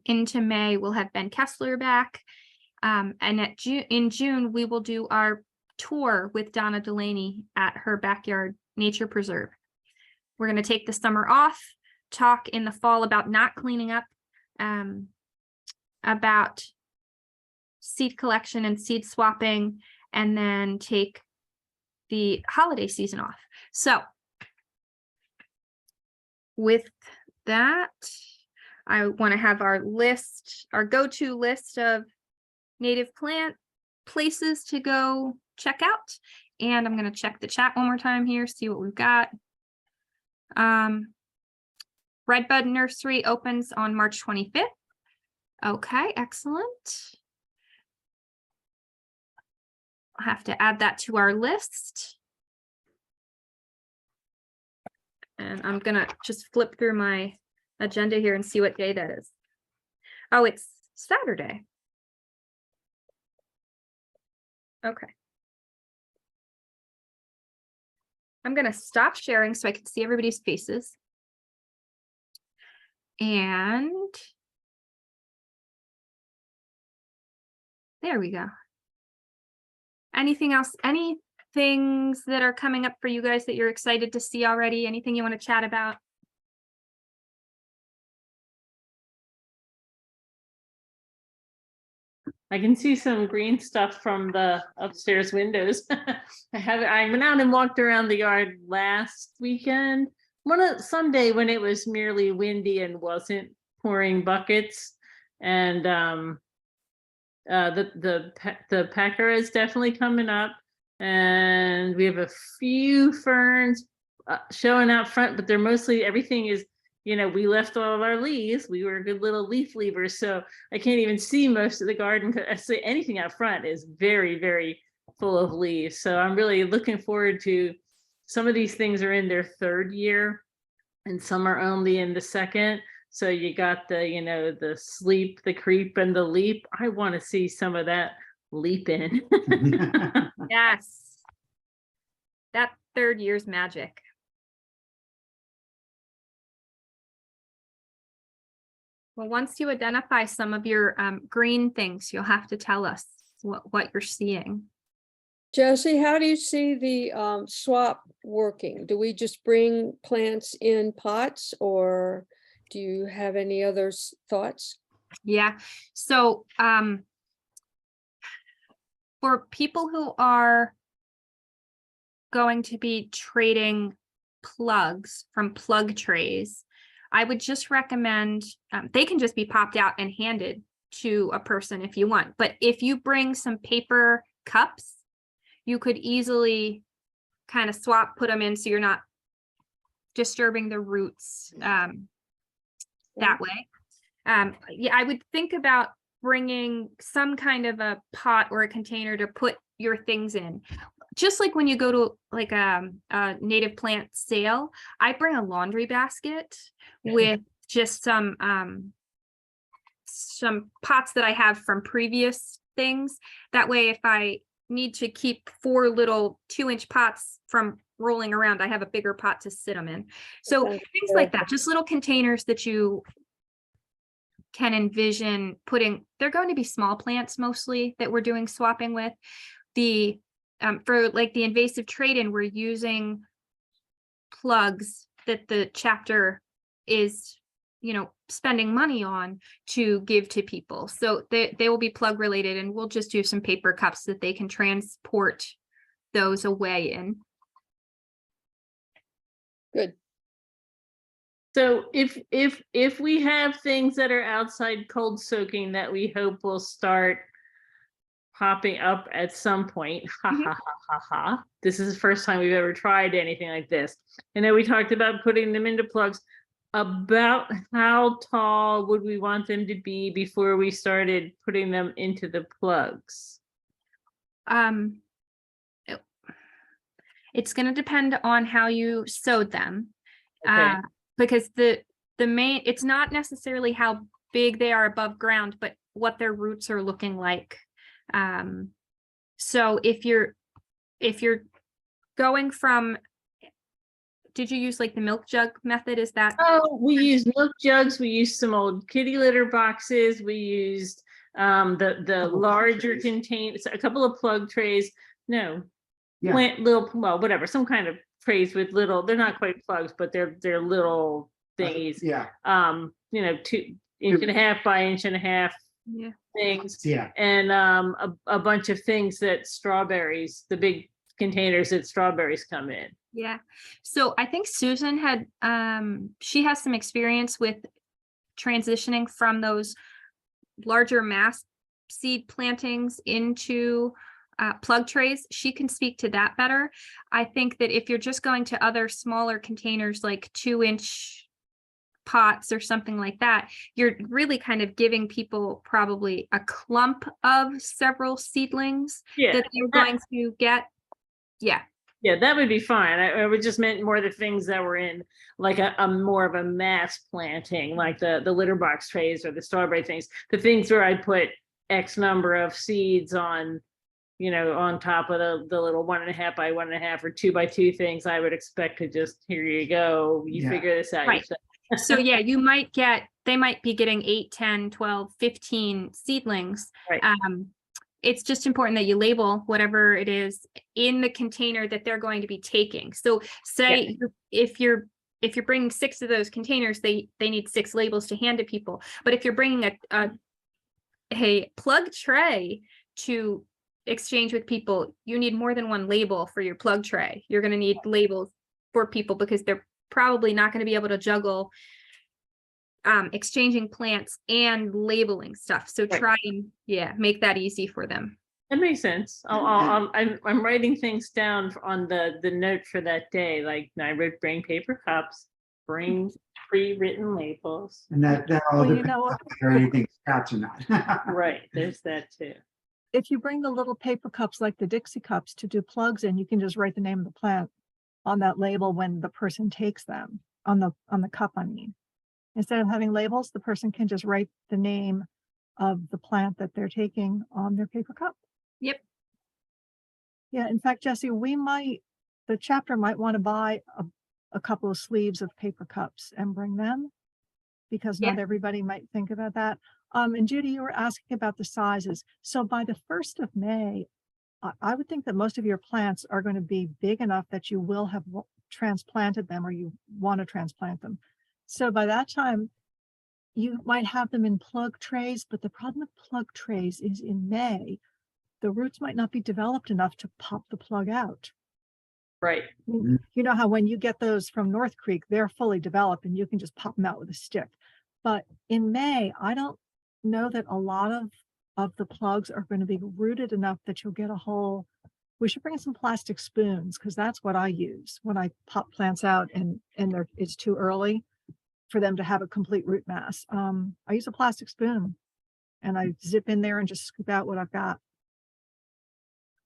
Into May, we'll have Ben Kessler back. And in June, we will do our tour with Donna Delaney at her backyard nature preserve. We're going to take the summer off, talk in the fall about not cleaning up, about seed collection and seed swapping, and then take the holiday season off. So with that, I want to have our list, our go-to list of native plant places to go check out. And I'm going to check the chat one more time here, see what we've got. Redbud Nursery opens on March 25th. Okay, excellent. I'll have to add that to our list. And I'm gonna just flip through my agenda here and see what day that is. Oh, it's Saturday. Okay. I'm gonna stop sharing so I can see everybody's faces. And there we go. Anything else? Any things that are coming up for you guys that you're excited to see already? Anything you want to chat about? I can see some green stuff from the upstairs windows. I went out and walked around the yard last weekend. Sunday when it was merely windy and wasn't pouring buckets, and the pecker is definitely coming up, and we have a few ferns showing out front, but they're mostly, everything is, you know, we left all of our leaves. We were good little leaf leavers, so I can't even see most of the garden. I say anything out front is very, very full of leaves. So I'm really looking forward to, some of these things are in their third year and some are only in the second. So you got the, you know, the sleep, the creep, and the leap. I want to see some of that leap in. Yes. That third year's magic. Well, once you identify some of your green things, you'll have to tell us what you're seeing. Jesse, how do you see the swap working? Do we just bring plants in pots, or do you have any other thoughts? Yeah. So for people who are going to be trading plugs from plug trays, I would just recommend, they can just be popped out and handed to a person if you want. But if you bring some paper cups, you could easily kind of swap, put them in so you're not disturbing the roots that way. Yeah, I would think about bringing some kind of a pot or a container to put your things in. Just like when you go to like a native plant sale, I bring a laundry basket with just some pots that I have from previous things. That way, if I need to keep 4 little 2-inch pots from rolling around, I have a bigger pot to sit them in. So things like that, just little containers that you can envision putting. They're going to be small plants mostly that we're doing swapping with. The for like the invasive trade-in, we're using plugs that the chapter is, you know, spending money on to give to people. So they will be plug related, and we'll just do some paper cups that they can transport those away in. Good. So if we have things that are outside cold soaking that we hope will start popping up at some point, this is the first time we've ever tried anything like this. And then we talked about putting them into plugs. About how tall would we want them to be before we started putting them into the plugs? It's going to depend on how you sowed them. Okay. Because the main, it's not necessarily how big they are above ground, but what their roots are looking like. So if you're going from, did you use like the milk jug method? Is that? Oh, we used milk jugs. We used some old kitty litter boxes. We used the larger containers, a couple of plug trays. No, plant little, well, whatever, some kind of trays with little. They're not quite plugs, but they're little thingies. Yeah. You know, 2.5 inches by 1.5 inches. Yeah. things. Yeah. And a bunch of things that strawberries, the big containers that strawberries come in. Yeah. So I think Susan had, she has some experience with transitioning from those larger mass seed plantings into plug trays. She can speak to that better. I think that if you're just going to other smaller containers, like 2-inch pots or something like that, you're really kind of giving people probably a clump of several seedlings Yeah. that they're going to get. Yeah. Yeah, that would be fine. I would just meant more the things that were in like a more of a mass planting, like the litter box trays or the strawberry things, the things where I put X number of seeds on, you know, on top of the little 1.5 by 1.5 or 2 by 2 things. I would expect to just, here you go, you Yeah. figure this out Right. yourself. So yeah, they might be getting 8, 10, 12, 15 seedlings. Right. It's just important that you label whatever it is in the container that they're going to be taking. So say if you're bringing 6 of those containers, they need 6 labels to hand to people. But if you're bringing a plug tray to exchange with people, you need more than one label for your plug tray. You're going to need labels for people because they're probably not going to be able to juggle exchanging plants and labeling stuff. So Right. try and make that easy for them. That makes sense. I'm writing things down on the note for that day. Like I would bring paper cups, bring pre-written labels. And that all Well, you depends know on what? whether anything's scratch or not. Right, there's that too. If you bring the little paper cups like the Dixie cups to do plugs in, you can just write the name of the plant on that label when the person takes them, on the cup, I mean. Instead of having labels, the person can just write the name of the plant that they're taking on their paper cup. Yep. Yeah, in fact, Jesse, the chapter might want to buy a couple of sleeves of paper cups and bring them, because not everybody might think about that. And Judy, you were asking about the sizes. So by the 1st of May, I would think that most of your plants are going to be big enough that you will have transplanted them, or you want to transplant them. So by that time, you might have them in plug trays, but the problem with plug trays is in May, the roots might not be developed enough to pop the plug out. Right. You know how when you get those from North Creek, they're fully developed and you can just pop them out with a stick. But in May, I don't know that a lot of the plugs are going to be rooted enough that you'll get a whole. We should bring some plastic spoons, because that's what I use when I pop plants out and it's too early for them to have a complete root mass. I use a plastic spoon and I zip in there and just scoop out what I've got.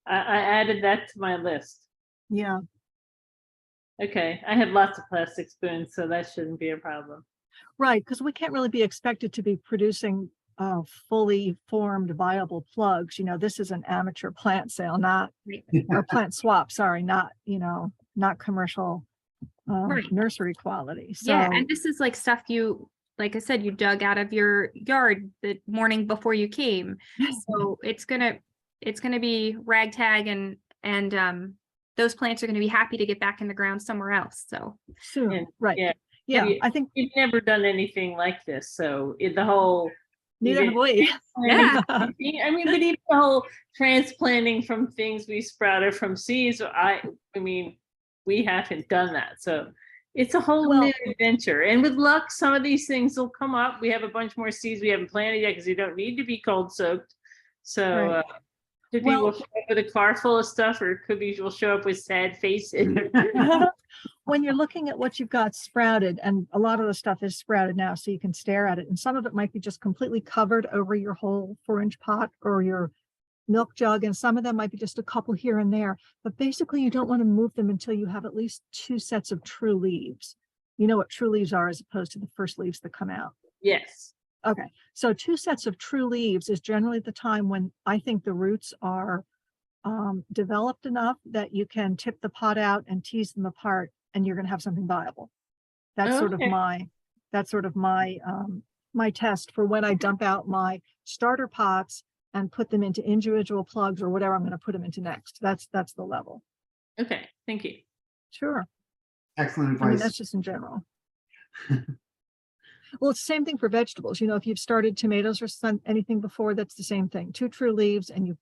I added that to my list. Yeah. Okay, I have lots of plastic spoons, so that shouldn't be a problem. Right, because we can't really be expected to be producing fully formed viable plugs. You know, this is an amateur plant sale, not or plant swap. Sorry, not commercial nursery quality. So And this is like stuff like I said, you dug out of your yard the morning before you came. So it's gonna be ragtag, and those plants are gonna be happy to get back in the ground somewhere else. So soon, right? Yeah. Yeah, I think You've never done anything like this, so the whole. neither have we. Yeah. I mean, but even the whole transplanting from things we sprouted from seeds, I mean, we haven't done that. So it's a whole new adventure. And with luck, some of these things will come up. We have a bunch more seeds we haven't planted yet because you don't need to be cold soaked. So could be we'll show up with a car full of stuff, or it could be we'll show up with sad faces. When you're looking at what you've got sprouted, and a lot of the stuff is sprouted now, so you can stare at it, and some of it might be just completely covered over your whole 4-inch pot or your milk jug, and some of them might be just a couple here and there. But basically, you don't want to move them until you have at least 2 sets of true leaves. You know what true leaves are, as opposed to the first leaves that come out. Yes. Okay, so 2 sets of true leaves is generally the time when I think the roots are developed enough that you can tip the pot out and tease them apart, and you're going to have something viable. That's sort of my my test for when I dump out my starter pots and put them into individual plugs or whatever I'm going to put them into next. That's the level. Okay, thank you. Sure. Excellent I mean, advice. that's just in general. Well, it's the same thing for vegetables. You know, if you've started tomatoes or anything before, that's the same thing. 2 true leaves, and you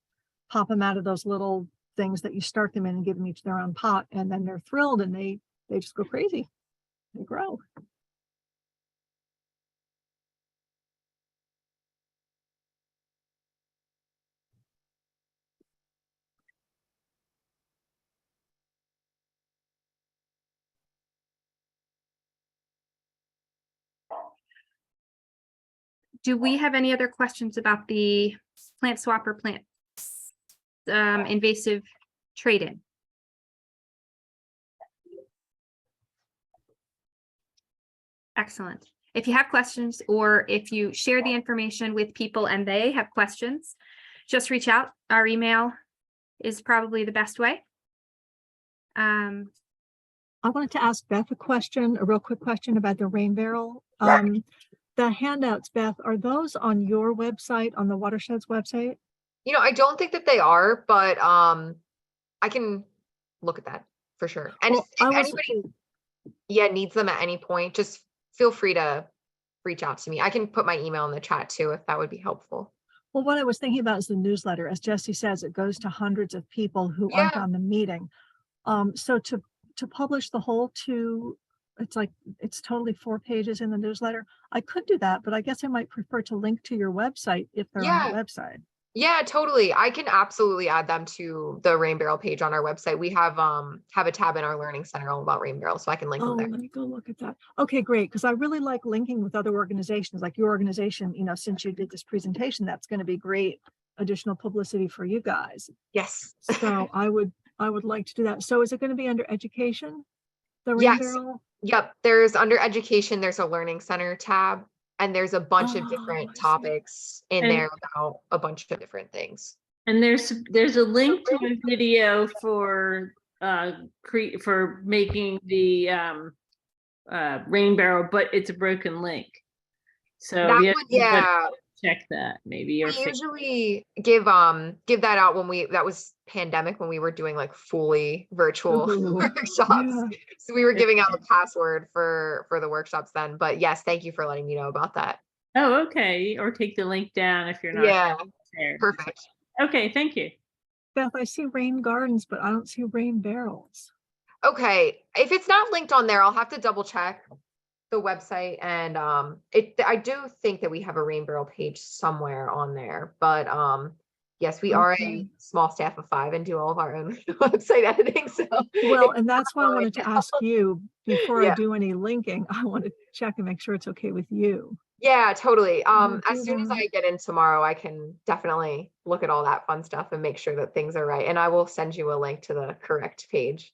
pop them out of those little things that you start them in and give them each their own pot, and then they're thrilled and they just go crazy. They grow. Do we have any other questions about the plant swap or plant invasive trade-in? Excellent. If you have questions, or if you share the information with people and they have questions, just reach out. Our email is probably the best way. I wanted to ask Beth a question, a real quick question about the rain barrel. The handouts, Beth, are those on your website, on the Watershed's website? You know, I don't think that they are, but I can look at that for sure. And Well, if anybody needs them at any point, just feel free to reach out to me. I can put my email in the chat too, if that would be helpful. Well, what I was thinking about is the newsletter. As Jesse says, it goes to hundreds of people who aren't on the meeting. So to publish the whole it's totally 4 pages in the newsletter. I could do that, but I guess I might prefer to link to your website if they're on the website. Yeah, totally. I can absolutely add them to the rain barrel page on our website. We have a tab in our learning center all about rain barrels, so I can link them there. Let me go look at that. Okay, great. Because I really like linking with other organizations, like your organization. You know, since you did this presentation, that's going to be great additional publicity for you guys. Yes. So I would like to do that. So is it going to be under education? The rain barrel? Yep. There's under education, there's a learning center tab, and there's a bunch of different topics in there about a bunch of different things. And there's a link to a video for making the rain barrel, but it's a broken link. So that check that maybe. We usually give that out when that was pandemic, when we were doing like fully virtual workshops. Yeah. So we were giving out a password for the workshops then. But yes, thank you for letting me know about that. Oh, okay. Or take the link down if you're not. Yeah, there. Perfect. Okay, thank you. Beth, I see rain gardens, but I don't see rain barrels. Okay, if it's not linked on there, I'll have to double check the website, and I do think that we have a rain barrel page somewhere on there, but yes, we are a small staff of 5 and do all of our own website editing. So well, and that's why I wanted to ask you before I do any linking. I want to check and make sure it's okay with you. Yeah, totally. As soon as I get in tomorrow, I can definitely look at all that fun stuff and make sure that things are right, and I will send you a link to the correct page.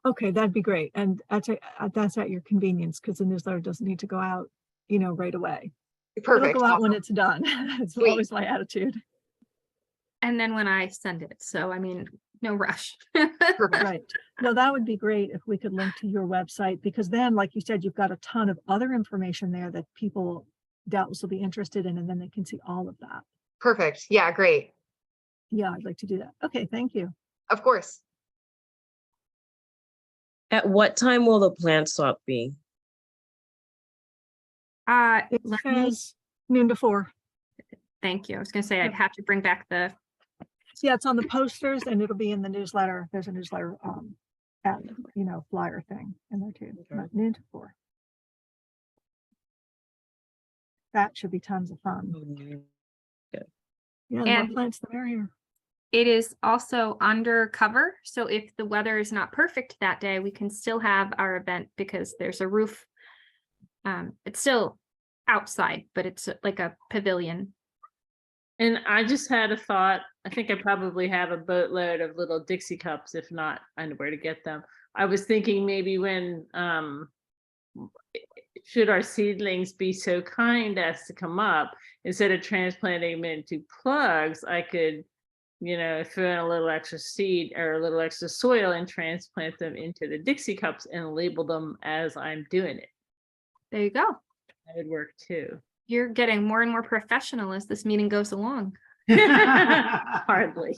Okay, that'd be great. And that's at your convenience, because the newsletter doesn't need to go out, right away. Perfect. It'll go out when it's done. It's always my attitude. And then when I send it. So, I mean, no rush. Right. No, that would be great if we could link to your website, because then, like you said, you've got a ton of other information there that people doubtless will be interested in, and then they can see all of that. Perfect. Yeah, great. Yeah, I'd like to do that. Okay, thank you. Of course. At what time will the plant swap be? It says noon to 4. Thank you. I was going to say I'd have to bring back the. Yeah, it's on the posters, and it'll be in the newsletter. There's a newsletter flyer thing in there too. Okay. Noon to 4. That should be tons of fun. Good. Yeah, the more plants, the merrier. It is also undercover, so if the weather is not perfect that day, we can still have our event because there's a roof. It's still outside, but it's like a pavilion. And I just had a thought. I think I probably have a boatload of little Dixie cups. If not, I know where to get them. I was thinking maybe when should our seedlings be so kind as to come up, instead of transplanting them into plugs, I could throw in a little extra seed or a little extra soil and transplant them into the Dixie cups and label them as I'm doing it. There you go. That would work too. You're getting more and more professional as this meeting goes along. Hardly.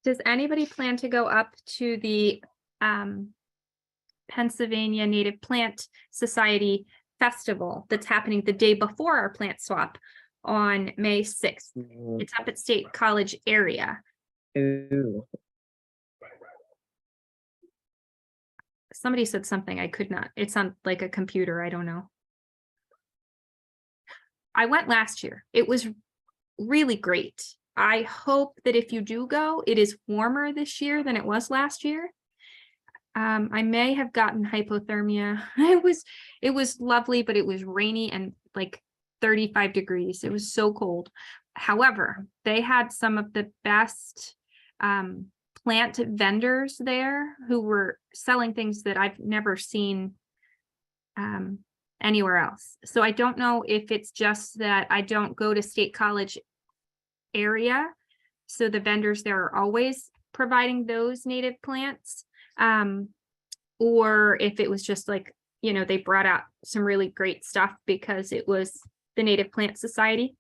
Does anybody plan to go up to the Pennsylvania Native Plant Society Festival that's happening the day before our plant swap on May 6th? It's up at State College area. Ooh. Somebody said something I could not. It's on like a computer. I don't know. I went last year. It was really great. I hope that if you do go, it is warmer this year than it was last year. I may have gotten hypothermia. It was lovely, but it was rainy and like 35 degrees. It was so cold. However, they had some of the best plant vendors there who were selling things that I've never seen anywhere else. So I don't know if it's just that I don't go to State College area, so the vendors there are always providing those native plants, or if it was just like, you know, they brought out some really great stuff because it was the Native Plant Society.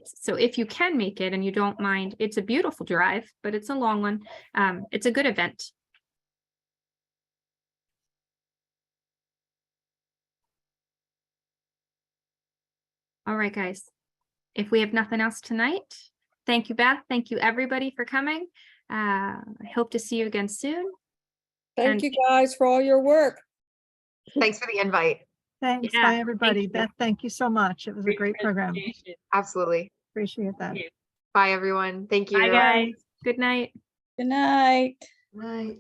So if you can make it and you don't mind, it's a beautiful drive, but it's a long one. It's a good event. All right, guys. If we have nothing else tonight, thank you, Beth. Thank you, everybody, for coming. I hope to see you again soon. Thank you guys for all your work. Thanks for the invite. Thanks. Yeah, Bye, thank everybody. you. Beth, thank you so much. It was a great program. presentation. Absolutely. Appreciate that. Thank you. Bye, everyone. Thank you. Bye, guys. Good night. Good night. Right.